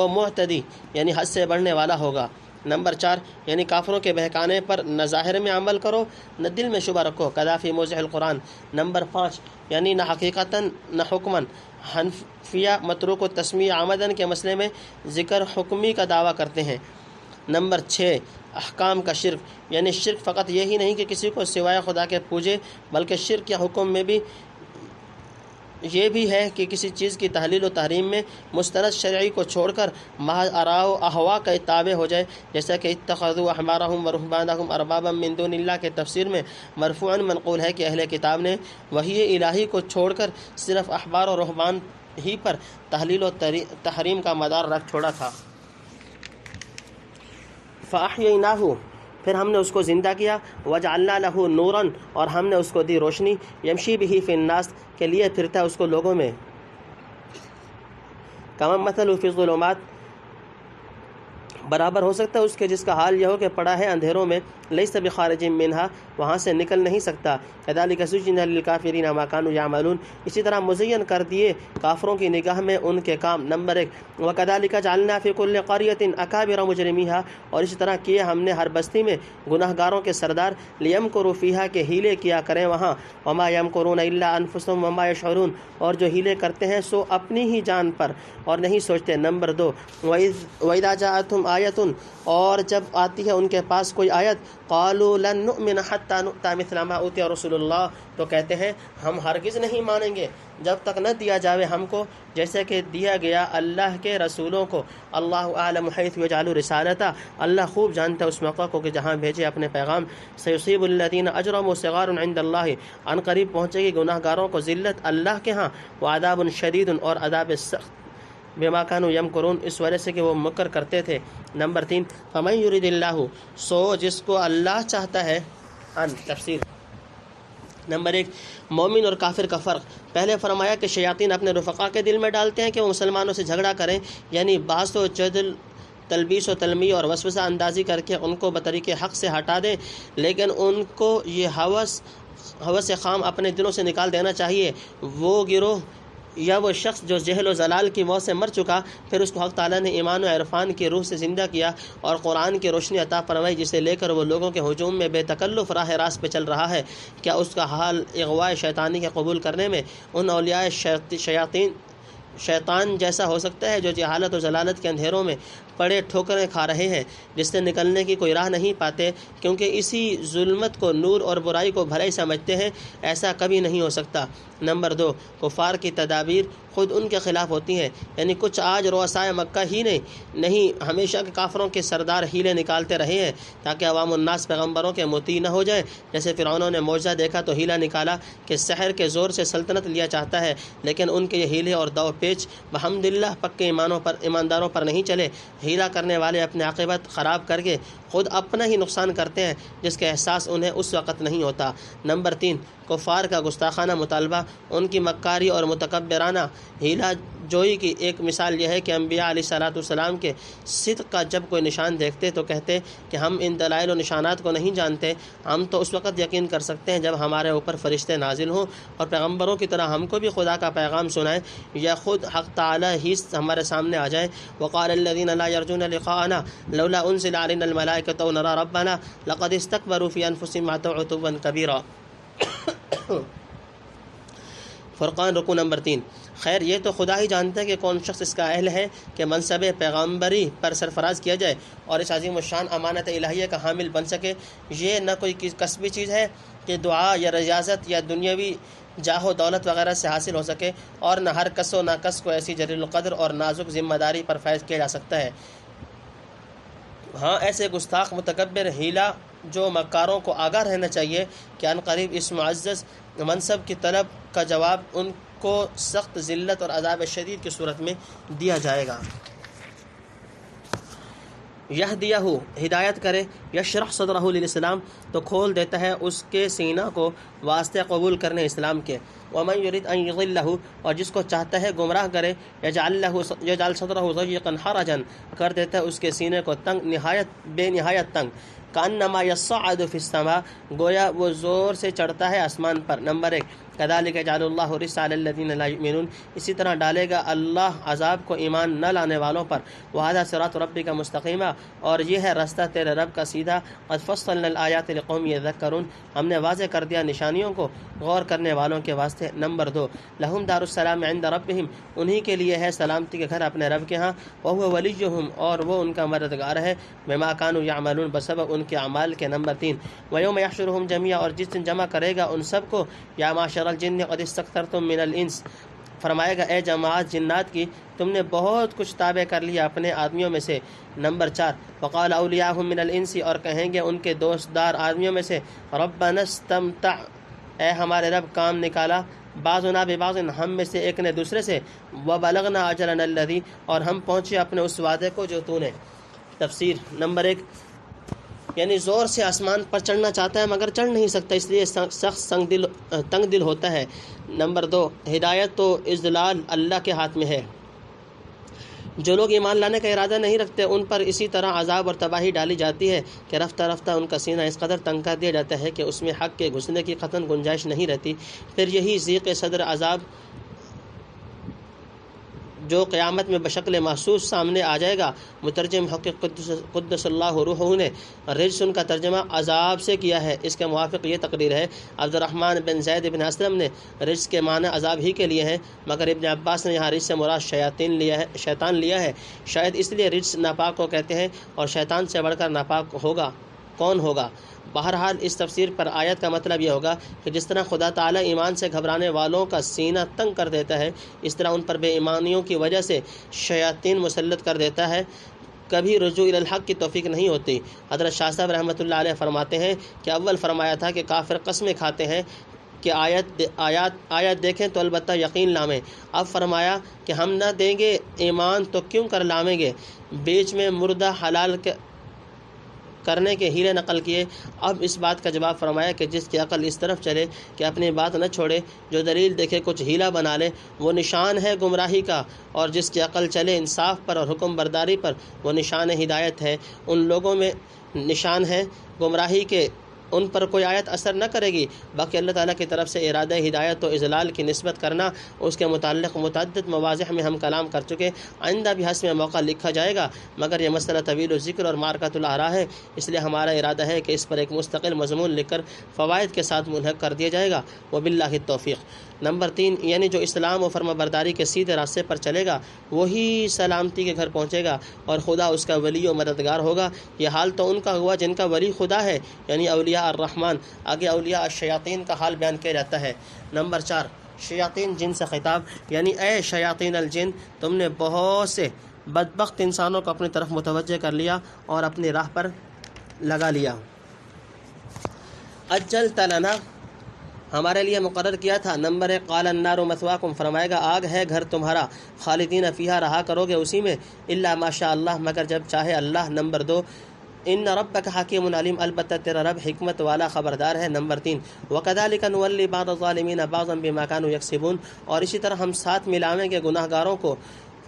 معتدی یعنی حد سے بڑھنے والا ہوگا۔ نمبر 4، یعنی کافروں کے بہکانے پر نہ ظاہر میں عمل کرو نہ دل میں شبہ رکھو، قذافی موضع القرآن۔ نمبر 5، یعنی نہ حقیقتاً نہ حکماً۔ حنفیہ متروک و تسمیہ آمدن کے مسئلے میں ذکر حکمی کا دعویٰ کرتے ہیں۔ نمبر 6، احکام کا شرک، یعنی شرک فقط یہی نہیں کہ کسی کو سوائے خدا کے پوجے، بلکہ شرک یا حکم میں بھی یہ بھی ہے کہ کسی چیز کی تحلیل و تحریم میں مستند شرعی کو چھوڑ کر محض آراء و اہوا کا تابع ہو جائے، جیسا کہ اتخذوا احبارهم ورهبانهم اربابا من دون اللہ کے تفسیر میں مرفوعاً منقول ہے کہ اہل کتاب نے وحی الہی کو چھوڑ کر صرف احبار و رہبان ہی پر تحلیل و تحریم کا مدار رکھ چھوڑا تھا۔ فَأَحْيَيْنَاهُ، پھر ہم نے اس کو زندہ کیا، وَجَعَلْنَا لَهُ نُورًا، اور ہم نے اس کو دی روشنی، يَمْشِي بِهِ فِي النَّاسِ، کے لیے پھرتا ہے اس کو لوگوں میں، كَمَثَلُهُ مَثَلُهُ فِي الظُّلُمَاتِ، برابر ہو سکتا ہے اس کے جس کا حال یہ ہو کہ پڑا ہے اندھیروں میں، لَيْسَ بِخَارِجٍ مِّنْهَا، وہاں سے نکل نہیں سکتا، كَذَلِكَ زُيِّنَ لِلْكَافِرِينَ مَا كَانُوا يَعْمَلُونَ، اسی طرح مزین کر دیے کافروں کی نگاہ میں ان کے کام۔ نمبر 1، وَكَذَلِكَ جَعَلْنَا فِي كُلِّ قَرْيَةٍ أَكَابِرَ مُجْرِمِيهَا، اور اسی طرح کیے ہم نے ہر بستی میں گناہ گاروں کے سردار، لِيَمْكُرُوا فِيهَا، کے ہیلے کیا کریں وہاں، وَمَا يَمْكُرُونَ إِلَّا أَنفُسَهُمْ وَمَا يَشْعُرُونَ، اور جو ہیلے کرتے ہیں سو اپنی ہی جان پر اور نہیں سوچتے۔ نمبر 2، وَإِذَا جَاءَتْهُمْ آيَةٌ، اور جب آتی ہے ان کے پاس کوئی آیت، قالوا لن نؤمن حتى نؤتى مثل ما اوتي رسول اللہ، تو کہتے ہیں ہم ہرگز نہیں مانیں گے جب تک نہ دیا جاوے ہم کو جیسے کہ دیا گیا اللہ کے رسولوں کو۔ اللہ اعلم حیث یجعل رسالتہ، اللہ خوب جانتا ہے اس موقع کو کہ جہاں بھیجے اپنے پیغام۔ سیصیب الذین اجرموا صغار عند اللہ، ان قریب پہنچے گی گناہ گاروں کو ذلت اللہ کے ہاں، وعذاب شدید، اور عذاب سخت، بما كانوا یمکرون، اس وجہ سے کہ وہ مکر کرتے تھے۔ نمبر 3، فمن یرید اللہ، سو جس کو اللہ چاہتا ہے، تفسیر نمبر 1، مومن اور کافر کا فرق۔ پہلے فرمایا کہ شیاطین اپنے رفقا کے دل میں ڈالتے ہیں کہ وہ مسلمانوں سے جھگڑا کریں، یعنی بحث و جدل، تلبیس و تلمیع اور وسوسہ اندازی کر کے ان کو بطریق حق سے ہٹا دیں، لیکن ان کو یہ ہوس خام اپنے دلوں سے نکال دینا چاہیے۔ وہ گروہ یا وہ شخص جو جہل و ضلال کی موت سے مر چکا، پھر اس کو حق تعالیٰ نے ایمان و عرفان کی روح سے زندہ کیا اور قرآن کی روشنی عطا فرمائی، جسے لے کر وہ لوگوں کے ہجوم میں بے تکلف راہ راست پہ چل رہا ہے۔ کیا اس کا حال اغواء شیطانی کے قبول کرنے میں ان اولیاء شیطان جیسا ہو سکتا ہے جو جہالت و ضلالت کے اندھیروں میں پڑے ٹھوکریں کھا رہے ہیں، جس سے نکلنے کی کوئی راہ نہیں پاتے، کیونکہ اسی ظلمت کو نور اور برائی کو بھلائی سمجھتے ہیں؟ ایسا کبھی نہیں ہو سکتا۔ نمبر 2، کفار کی تدابیر خود ان کے خلاف ہوتی ہیں، یعنی کچھ آج رؤسائے مکہ ہی نہیں ہمیشہ کے کافروں کے سردار ہیلے نکالتے رہے ہیں تاکہ عوام الناس پیغمبروں کے مطیع نہ ہو جائیں۔ جیسے فرعون نے معجزہ دیکھا تو ہیلا نکالا کہ سحر کے زور سے سلطنت لیا چاہتا ہے، لیکن ان کے یہ ہیلے اور دو پیچ بحمدللہ پکے ایمانداروں پر نہیں چلے۔ ہیلا کرنے والے اپنے عاقبت خراب کر کے خود اپنا ہی نقصان کرتے ہیں، جس کا احساس انہیں اس وقت نہیں ہوتا۔ نمبر 3، کفار کا گستاخانہ مطالبہ۔ ان کی مکاری اور متکبرانہ ہیلا جوئی کی ایک مثال یہ ہے کہ انبیاء علیہ السلام کے صدق کا جب کوئی نشان دیکھتے تو کہتے کہ ہم ان دلائل و نشانات کو نہیں جانتے، ہم تو اس وقت یقین کر سکتے ہیں جب ہمارے اوپر فرشتے نازل ہوں اور پیغمبروں کی طرح ہم کو بھی خدا کا پیغام سنائیں یا خود حق تعالی ہی ہمارے سامنے آ جائیں۔ وقال الذین لا یرجون لقاءنا لولا انزل علینا الملائکۃ ونرى ربنا لقد استکبروا فی انفسهم وعتوا عتوا کبیرا۔ فرقان رکوع نمبر 3۔ خیر یہ تو خدا ہی جانتا ہے کہ کون شخص اس کا اہل ہے کہ منصب پیغمبری پر سرفراز کیا جائے اور اس عظیم الشان امانت الہیہ کا حامل بن سکے۔ یہ نہ کوئی کسبی چیز ہے کہ دعا یا ریاضت یا دنیاوی جاہ و دولت وغیرہ سے حاصل ہو سکے، اور نہ ہر کس و ناقص کو ایسی جلیل القدر اور نازک ذمہ داری پر فائز کیا جا سکتا ہے۔ ہاں ایسے گستاخ متکبر ہیلا جو مکاروں کو آگاہ رہنا چاہیے کہ ان قریب اس معزز منصب کی طلب کا جواب ان کو سخت ذلت اور عذاب شدید کی صورت میں دیا جائے گا۔ یہدیہ ہدایت کرے، یشرح صدرہ للاسلام تو کھول دیتا ہے اس کے سینہ کو واسطے قبول کرنے اسلام کے۔ ومن یرید ان یضلہ اور جس کو چاہتا ہے گمراہ کرے، یجعل صدرہ ضیقا حرجا کر دیتا ہے اس کے سینے کو تنگ، بے نہایت تنگ، کانما یصعد فی السماء گویا وہ زور سے چڑھتا ہے آسمان پر۔ نمبر 1، کذالک یجعل اللہ الرجس علی الذین لا یؤمنون اسی طرح ڈالے گا اللہ عذاب کو ایمان نہ لانے والوں پر۔ وھذا صراط ربک مستقیما اور یہ ہے رستہ تیرے رب کا سیدھا۔ قد فصلنا الآیات لقوم یذکرون ہم نے واضح کر دیا نشانیوں کو غور کرنے والوں کے واسطے۔ نمبر 2، لہم دار السلام عند ربہم انہی کے لیے ہے سلامتی کے گھر اپنے رب کے ہاں، وہو ولیہم اور وہ ان کا مددگار ہے، بما کانوا یعملون بسبب ان کے اعمال کے۔ نمبر 3، ویوم یحشرہم جمیعا اور جس دن جمع کرے گا ان سب کو، یا معشر الجن قد استکثرتم من الانس فرمائے گا اے جماعت جنات کی تم نے بہت کچھ تابع کر لیا اپنے آدمیوں میں سے۔ نمبر 4، وقال اولیاءہم من الانس اور کہیں گے ان کے دوستدار آدمیوں میں سے، ربنا استمتع اے ہمارے رب کام نکالا، بعضنا ببعض ہم میں سے ایک نے دوسرے سے، وبلغنا اجلنا الذی اور ہم پہنچے اپنے اس وعدے کو جو تو نے۔ تفسیر۔ نمبر 1، یعنی زور سے آسمان پر چڑھنا چاہتا ہے مگر چڑھ نہیں سکتا، اس لیے سخت تنگ دل ہوتا ہے۔ نمبر 2، ہدایت تو اضلال اللہ کے ہاتھ میں ہے۔ جو لوگ ایمان لانے کا ارادہ نہیں رکھتے ان پر اسی طرح عذاب اور تباہی ڈالی جاتی ہے کہ رفتہ رفتہ ان کا سینہ اس قدر تنگ کر دیا جاتا ہے کہ اس میں حق کے گھسنے کی قطعاً گنجائش نہیں رہتی۔ پھر یہی ضیق صدر عذاب جو قیامت میں بشکل محسوس سامنے آ جائے گا۔ مترجم حقیق قدس اللہ روحہ نے رجس کا ترجمہ عذاب سے کیا ہے، اس کے موافق یہ تقریر ہے۔ عبد الرحمن بن زید بن اسلم نے رجس کے معنی عذاب ہی کے لیے ہیں، مگر ابن عباس نے یہاں رجس سے مراد شیطان لیا ہے، شاید اس لیے رجس ناپاک کو کہتے ہیں اور شیطان سے بڑھ کر ناپاک کون ہوگا۔ بہرحال اس تفسیر پر آیت کا مطلب یہ ہوگا کہ جس طرح خدا تعالی ایمان سے گھبرانے والوں کا سینہ تنگ کر دیتا ہے، اس طرح ان پر بے ایمانیوں کی وجہ سے شیاطین مسلط کر دیتا ہے، کبھی رجوع الی الحق کی توفیق نہیں ہوتی۔ حضرت شاہ صاحب رحمۃ اللہ علیہ فرماتے ہیں کہ اول فرمایا تھا کہ کافر قسمیں کھاتے ہیں کہ آیت دیکھیں تو البتہ یقین لامیں، اب فرمایا کہ ہم نہ دیں گے ایمان تو کیوں کر لامیں گے۔ بیچ میں مردہ حلال کرنے کے ہیلے نقل کیے۔ اب اس بات کا جواب فرمایا کہ جس کی عقل اس طرف چلے کہ اپنی بات نہ چھوڑے، جو دلیل دیکھے کچھ ہیلا بنا لے، وہ نشان ہے گمراہی کا، اور جس کی عقل چلے انصاف پر اور حکم برداری پر، وہ نشان ہدایت ہے۔ ان لوگوں میں نشان ہے گمراہی کے، ان پر کوئی آیت اثر نہ کرے گی۔ باقی اللہ تعالیٰ کی طرف سے ارادہ ہدایت و اضلال کی نسبت کرنا، اس کے متعلق متعدد مواضح میں ہم کلام کر چکے، آئندہ بھی حسب موقع لکھا جائے گا، مگر یہ مسئلہ طویل و ذکر اور معرکۃ الآراء ہے، اس لیے ہمارا ارادہ ہے کہ اس پر ایک مستقل مضمون لکھ کر فوائد کے ساتھ ملحق کر دیا جائے گا۔ وباللہ التوفیق۔ نمبر 3، یعنی جو اسلام و فرما برداری کے سیدھے راستے پر چلے گا وہی سلامتی کے گھر پہنچے گا اور خدا اس کا ولی و مددگار ہوگا۔ یہ حال تو ان کا ہوا جن کا ولی خدا ہے، یعنی اولیاء الرحمن۔ آگے اولیاء الشیاطین کا حال بیان کیا جاتا ہے۔ نمبر 4، شیاطین جن سے خطاب، یعنی اے شیاطین الجن، تم نے بہت سے بدبخت انسانوں کو اپنی طرف متوجہ کر لیا اور اپنی راہ پر لگا لیا۔ اجلت لنا، ہمارے لیے مقرر کیا تھا۔ نمبر 1، قال النار مثواکم، فرمائے گا آگ ہے گھر تمہارا، خالدین فیہا، رہا کرو گے اسی میں، الا ما شاء اللہ، مگر جب چاہے اللہ۔ نمبر 2، ان ربک حکیم علیم، البتہ تیرا رب حکمت والا خبردار ہے۔ نمبر 3، وکذالک نولی بعض الظالمین بعضا بما کانوا یکسبون، اور اسی طرح ہم ساتھ ملاویں گے گناہ گاروں کو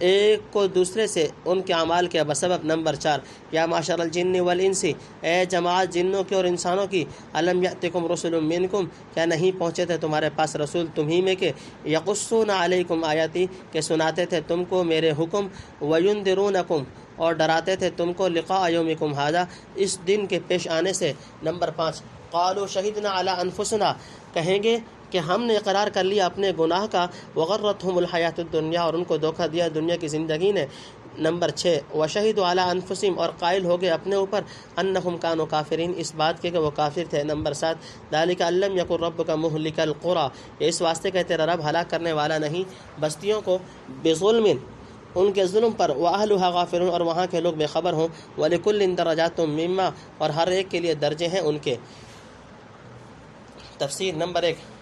ایک کو دوسرے سے ان کے اعمال کے بسبب۔ نمبر 4، یا معشر الجن والانس، اے جماعت جنوں کی اور انسانوں کی، الم یأتکم رسل منکم، کیا نہیں پہنچے تھے تمہارے پاس رسول تمہیں میں کے، یقصون علیکم آیاتی، کہ سناتے تھے تم کو میرے حکم، وینذرونکم، اور ڈراتے تھے تم کو، لقاء یومکم ھذا، اس دن کے پیش آنے سے۔ نمبر 5، قالوا شہدنا علی انفسنا، کہیں گے کہ ہم نے اقرار کر لیا اپنے گناہ کا، وغرتہم الحیات الدنیا، اور ان کو دھوکہ دیا دنیا کی زندگی نے۔ نمبر 6، وشہدوا علی انفسہم، اور قائل ہو گئے اپنے اوپر، انہم کانوا کافرین، اس بات کے کہ وہ کافر تھے۔ نمبر 7، ذالک ان لم یکن ربک مہلک القری، یہ اس واسطے کہ تیرا رب ہلاک کرنے والا نہیں بستیوں کو، بظلم، ان کے ظلم پر، وَأَهْلُهَا غَافِلُونَ، اور وہاں کے لوگ بے خبر ہوں، وَلِكُلٍّ دَرَجَاتٌ مِّمَّا، اور ہر ایک کے لیے درجے ہیں ان کے۔ تفسیر۔ نمبر 1،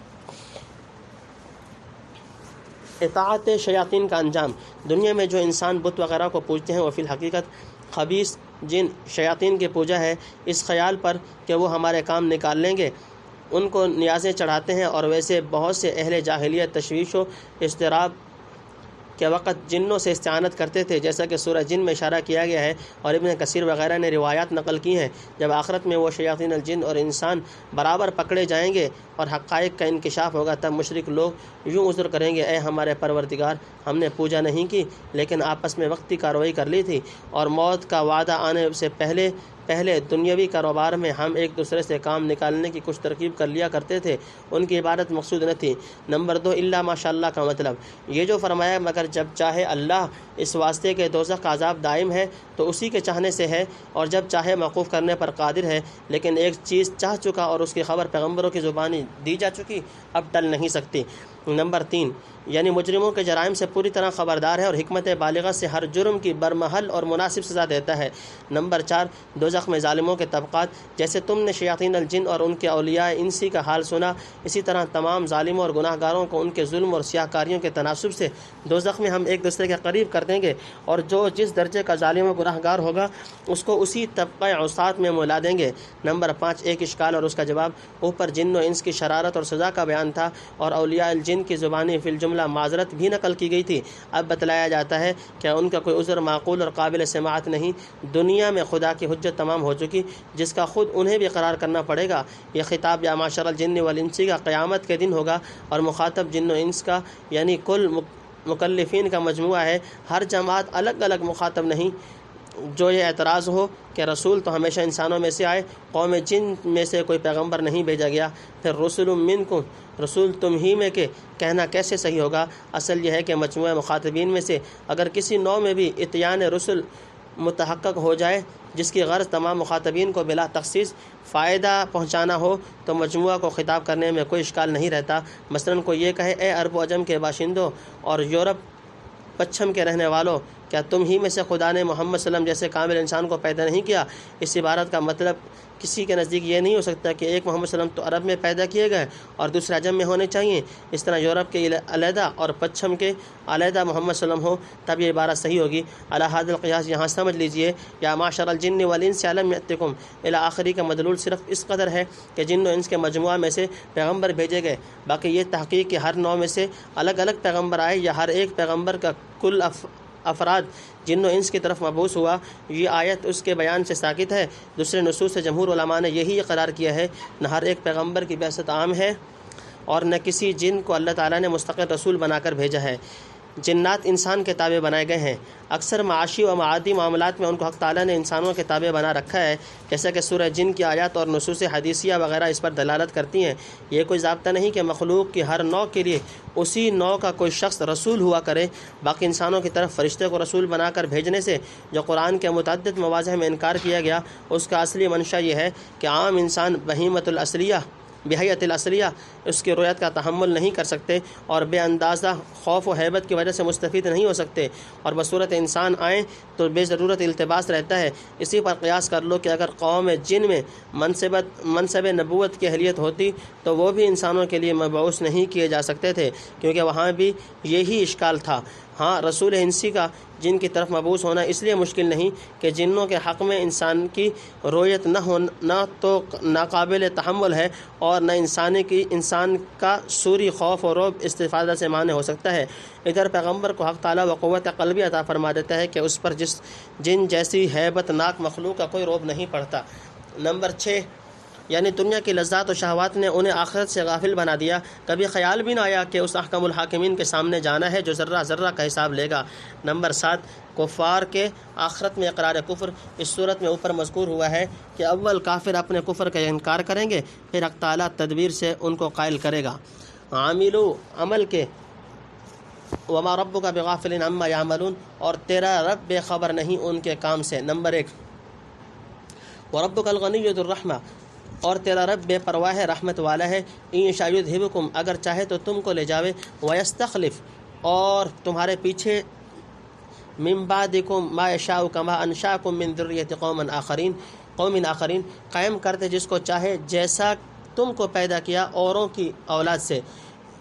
اطاعت شیاطین کا انجام۔ دنیا میں جو انسان بت وغیرہ کو پوجتے ہیں وہ فی الحقیقت خبیث جن شیاطین کی پوجا ہے، اس خیال پر کہ وہ ہمارے کام نکال لیں گے ان کو نیازیں چڑھاتے ہیں، اور ویسے بہت سے اہل جاہلیت تشویش و اضطراب کے وقت جنوں سے استعانت کرتے تھے، جیسا کہ سورہ جن میں اشارہ کیا گیا ہے، اور ابن کثیر وغیرہ نے روایات نقل کی ہیں۔ جب آخرت میں وہ شیاطین الجن اور انسان برابر پکڑے جائیں گے اور حقائق کا انکشاف ہوگا، تب مشرک لوگ یوں عذر کریں گے، اے ہمارے پروردگار، ہم نے پوجا نہیں کی، لیکن آپس میں وقتی کارروائی کر لی تھی، اور موت کا وعدہ آنے سے پہلے دنیاوی کاروبار میں ہم ایک دوسرے سے کام نکالنے کی کچھ ترکیب کر لیا کرتے تھے، ان کی عبادت مقصود نہ تھی۔ نمبر 2، الا ماشاء اللہ کا مطلب یہ جو فرمایا مگر جب چاہے اللہ، اس واسطے کہ دوزخ کا عذاب دائم ہے تو اسی کے چاہنے سے ہے، اور جب چاہے موقوف کرنے پر قادر ہے، لیکن ایک چیز چاہ چکا اور اس کی خبر پیغمبروں کی زبانی دی جا چکی، اب ٹل نہیں سکتی۔ نمبر 3، یعنی مجرموں کے جرائم سے پوری طرح خبردار ہے اور حکمت بالغہ سے ہر جرم کی برمحل اور مناسب سزا دیتا ہے۔ نمبر 4، دوزخ میں ظالموں کے طبقات، جیسے تم نے شیاطین الجن اور ان کے اولیاء انسی کا حال سنا، اسی طرح تمام ظالموں اور گناہ گاروں کو ان کے ظلم اور سیاہ کاریوں کے تناسب سے دوزخ میں ہم ایک دوسرے کے قریب کر دیں گے، اور جو جس درجے کا ظالم و گناہ گار ہوگا اس کو اسی طبقہ عصات میں مولا دیں گے۔ نمبر 5، ایک اشکال اور اس کا جواب۔ اوپر جن و انس کی شرارت اور سزا کا بیان تھا، اور اولیاء الجن کی زبانی فی الجملہ معذرت بھی نقل کی گئی تھی۔ اب بتلایا جاتا ہے کہ ان کا کوئی عذر معقول اور قابل سماعت نہیں، دنیا میں خدا کی حجت تمام ہو چکی، جس کا خود انہیں بھی قرار کرنا پڑے گا۔ یہ خطاب یا معشر الجن والانس کا قیامت کے دن ہوگا، اور مخاطب جن و انس کا یعنی کل مکلفین کا مجموعہ ہے، ہر جماعت الگ الگ مخاطب نہیں۔ جو یہ اعتراض ہو کہ رسول تو ہمیشہ انسانوں میں سے آئے، قوم جن میں سے کوئی پیغمبر نہیں بھیجا گیا، پھر رسول منکم، رسول تم ہی میں کے کہنا کیسے صحیح ہوگا؟ اصل یہ ہے کہ مجموعہ مخاطبین میں سے اگر کسی نوع میں بھی اتیان رسل متحقق ہو جائے، جس کی غرض تمام مخاطبین کو بلا تخصیص فائدہ پہنچانا ہو، تو مجموعہ کو خطاب کرنے میں کوئی اشکال نہیں رہتا۔ مثلاً کوئی یہ کہے، اے عرب و عجم کے باشندوں اور یورپ پچھم کے رہنے والوں، کیا تم ہی میں سے خدا نے محمد صلی اللہ علیہ وسلم جیسے کامل انسان کو پیدا نہیں کیا؟ اس عبارت کا مطلب کسی کے نزدیک یہ نہیں ہو سکتا کہ ایک محمد صلی اللہ علیہ وسلم تو عرب میں پیدا کیے گئے اور دوسرے عجم میں ہونے چاہیے، اس طرح یورپ کے علیحدہ اور پچھم کے علیحدہ محمد صلی اللہ علیہ وسلم ہو، تب یہ عبارت صحیح ہوگی۔ علی ھذا القیاس یہاں سمجھ لیجئے یا معشر الجن والانس الم یأتکم الی آخری کا مدلول صرف اس قدر ہے کہ جن و انس کے مجموعہ میں سے پیغمبر بھیجے گئے، باقی یہ تحقیق کہ ہر نوع میں سے الگ الگ پیغمبر آئے یا ہر ایک پیغمبر کا کل افراد جن و انس کی طرف مبعوث ہوا، یہ آیت اس کے بیان سے ساکت ہے۔ دوسرے نصوص سے جمہور علماء نے یہی اقرار کیا ہے، نہ ہر ایک پیغمبر کی بعثت عام ہے اور نہ کسی جن کو اللہ تعالیٰ نے مستقل رسول بنا کر بھیجا ہے۔ جنات انسان کے تابع بنائے گئے ہیں، اکثر معاشی و معادی معاملات میں ان کو حق تعالیٰ نے انسانوں کے تابع بنا رکھا ہے، جیسا کہ سورہ جن کی آیات اور نصوص حدیثیہ وغیرہ اس پر دلالت کرتی ہیں۔ یہ کوئی ضابطہ نہیں کہ مخلوق کی ہر نوع کے لیے اسی نوع کا کوئی شخص رسول ہوا کرے۔ باقی انسانوں کی طرف فرشتے کو رسول بنا کر بھیجنے سے جو قرآن کے متعدد مواضع میں انکار کیا گیا، اس کا اصلی منشا یہ ہے کہ عام انسان بہیمۃ الاصلیہ اس کی رویت کا تحمل نہیں کر سکتے اور بے اندازہ خوف و حیبت کی وجہ سے مستفید نہیں ہو سکتے، اور بصورت انسان آئیں تو بے ضرورت التباس رہتا ہے۔ اسی پر قیاس کر لو کہ اگر قوم جن میں منصب نبوت کی اہلیت ہوتی تو وہ بھی انسانوں کے لیے مبعوث نہیں کیے جا سکتے تھے، کیونکہ وہاں بھی یہی اشکال تھا۔ ہاں، رسول انسی کا جن کی طرف مبعوث ہونا اس لیے مشکل نہیں کہ جنوں کے حق میں انسان کی رویت نہ تو ناقابل تحمل ہے اور نہ انسان کا سوری خوف و رعب استفادہ سے مانع ہو سکتا ہے۔ ادھر پیغمبر کو حق تعالیٰ و قوت قلبی عطا فرما دیتا ہے کہ اس پر جن جیسی ہیبت ناک مخلوق کا کوئی رعب نہیں پڑتا۔ نمبر 6، یعنی دنیا کی لذات و شہوات نے انہیں آخرت سے غافل بنا دیا، کبھی خیال بھی نہ آیا کہ اس احکم الحاکمین کے سامنے جانا ہے جو ذرہ ذرہ کا حساب لے گا۔ نمبر 7، کفار کے آخرت میں اقرار کفر۔ اس صورت میں اوپر مذکور ہوا ہے کہ اول کافر اپنے کفر کا انکار کریں گے، پھر حق تعالیٰ تدبیر سے ان کو قائل کرے گا۔ عاملو عمل کے، وما ربک بغافل عما یعملون، اور تیرا رب بے خبر نہیں ان کے کام سے۔ نمبر 1، وربک الغنی ذو الرحمہ، اور تیرا رب بے پرواہ ہے، رحمت والا ہے۔ ان یشاء یذھبکم، اگر چاہے تو تم کو لے جاوے، ویستخلف، اور تمہارے پیچھے، من بعدکم ما یشاء کما انشاکم من ذریۃ قوم آخرین، قائم کرتے جس کو چاہے جیسا تم کو پیدا کیا اوروں کی اولاد سے۔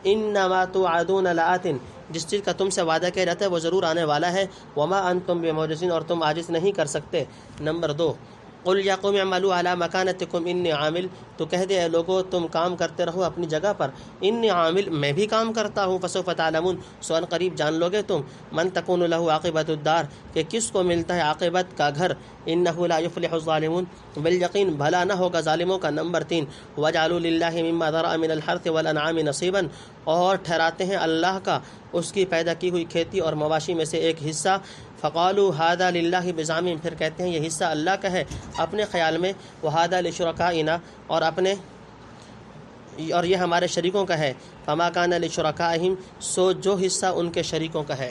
انما توعدون لآت، جس چیز کا تم سے وعدہ کیا جاتا ہے وہ ضرور آنے والا ہے۔ وما انتم بمعجزین، اور تم عاجز نہیں کر سکتے۔ نمبر 2، قل یا قوم اعملوا علی مکانتکم انی عامل، تو کہہ دے اے لوگو تم کام کرتے رہو اپنی جگہ پر، انی عامل، میں بھی کام کرتا ہوں، فسوف تعلمون، سو ان قریب جان لوگے تم، من تکون لہ عاقبۃ الدار، کہ کس کو ملتا ہے عاقبت کا گھر، انہ لا یفلح الظالمون، بالیقین بھلا نہ ہوگا ظالموں کا۔ نمبر 3، وجعلوا للہ مما ذرأ من الحرث والانعام نصیبا، اور ٹھہراتے ہیں اللہ کا اس کی پیدا کی ہوئی کھیتی اور مواشی میں سے ایک حصہ۔ فقالوا ھذا للہ بزعمہم، پھر کہتے ہیں یہ حصہ اللہ کا ہے اپنے خیال میں، وھذا لشرکائنا، اور یہ ہمارے شریکوں کا ہے، فما کان لشرکائہم، سو جو حصہ ان کے شریکوں کا ہے۔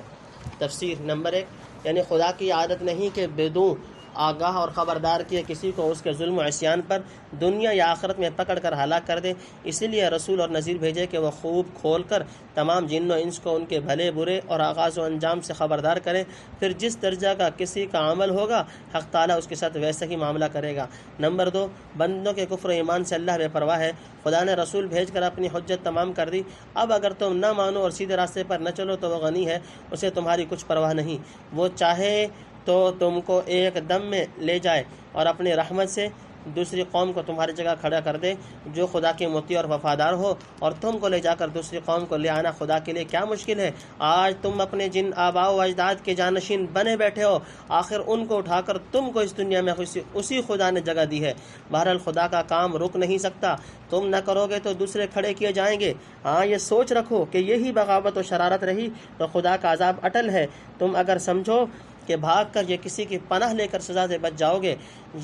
تفسیر۔ نمبر 1، یعنی خدا کی عادت نہیں کہ بدون آگاہ اور خبردار کیے کسی کو اس کے ظلم و عصیان پر دنیا یا آخرت میں پکڑ کر ہلاک کر دے، اسی لیے رسول اور نذیر بھیجے کہ وہ خوب کھول کر تمام جن و انس کو ان کے بھلے برے اور آغاز و انجام سے خبردار کرے، پھر جس درجہ کا کسی کا عمل ہوگا حق تعالیٰ اس کے ساتھ ویسے ہی معاملہ کرے گا۔ نمبر 2، بندوں کے کفر و ایمان سے اللہ بے پرواہ ہے، خدا نے رسول بھیج کر اپنی حجت تمام کر دی، اب اگر تم نہ مانو اور سیدھے راستے پر نہ چلو تو وہ غنی ہے، اسے تمہاری کچھ پرواہ نہیں، وہ چاہے تو تم کو ایک دم میں لے جائے اور اپنی رحمت سے دوسری قوم کو تمہاری جگہ کھڑا کر دے جو خدا کے مطیع اور وفادار ہو، اور تم کو لے جا کر دوسری قوم کو لے آنا خدا کے لیے کیا مشکل ہے۔ آج تم اپنے جن آباء و اجداد کے جانشین بنے بیٹھے ہو، آخر ان کو اٹھا کر تم کو اس دنیا میں اسی خدا نے جگہ دی ہے۔ بہرحال خدا کا کام رک نہیں سکتا، تم نہ کرو گے تو دوسرے کھڑے کیے جائیں گے۔ ہاں، یہ سوچ رکھو کہ یہی بغاوت و شرارت رہی تو خدا کا عذاب اٹل ہے۔ تم اگر سمجھو کہ بھاگ کر یہ کسی کی پناہ لے کر سزا سے بچ جاؤ گے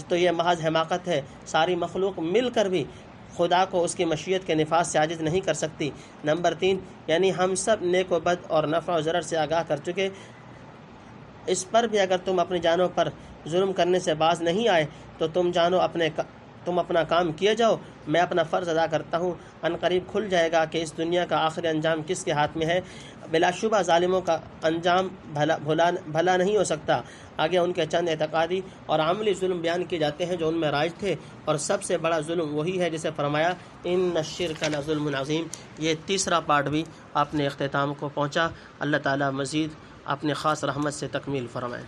تو یہ محض حماقت ہے۔ ساری مخلوق مل کر بھی خدا کو اس کی مشیت کے نفاذ سے عاجز نہیں کر سکتی۔ نمبر 3، یعنی ہم سب نیک و بد اور نفع و ضرر سے آگاہ کر چکے، اس پر بھی اگر تم اپنی جانوں پر ظلم کرنے سے باز نہیں آئے تو تم جانو اپنے تم اپنا کام کیے جاؤ، میں اپنا فرض ادا کرتا ہوں۔ ان قریب کھل جائے گا کہ اس دنیا کا آخری انجام کس کے ہاتھ میں ہے۔ بلا شبہ ظالموں کا انجام بھلا نہیں ہو سکتا۔ آگے ان کے چند اعتقادی اور عملی ظلم بیان کیے جاتے ہیں جو ان میں رائج تھے، اور سب سے بڑا ظلم وہی ہے جسے فرمایا ان الشرک لظلم عظیم۔ یہ تیسرا پارٹ بھی اپنے اختتام کو پہنچا۔ اللہ تعالیٰ مزید اپنے خاص رحمت سے تکمیل فرمائے۔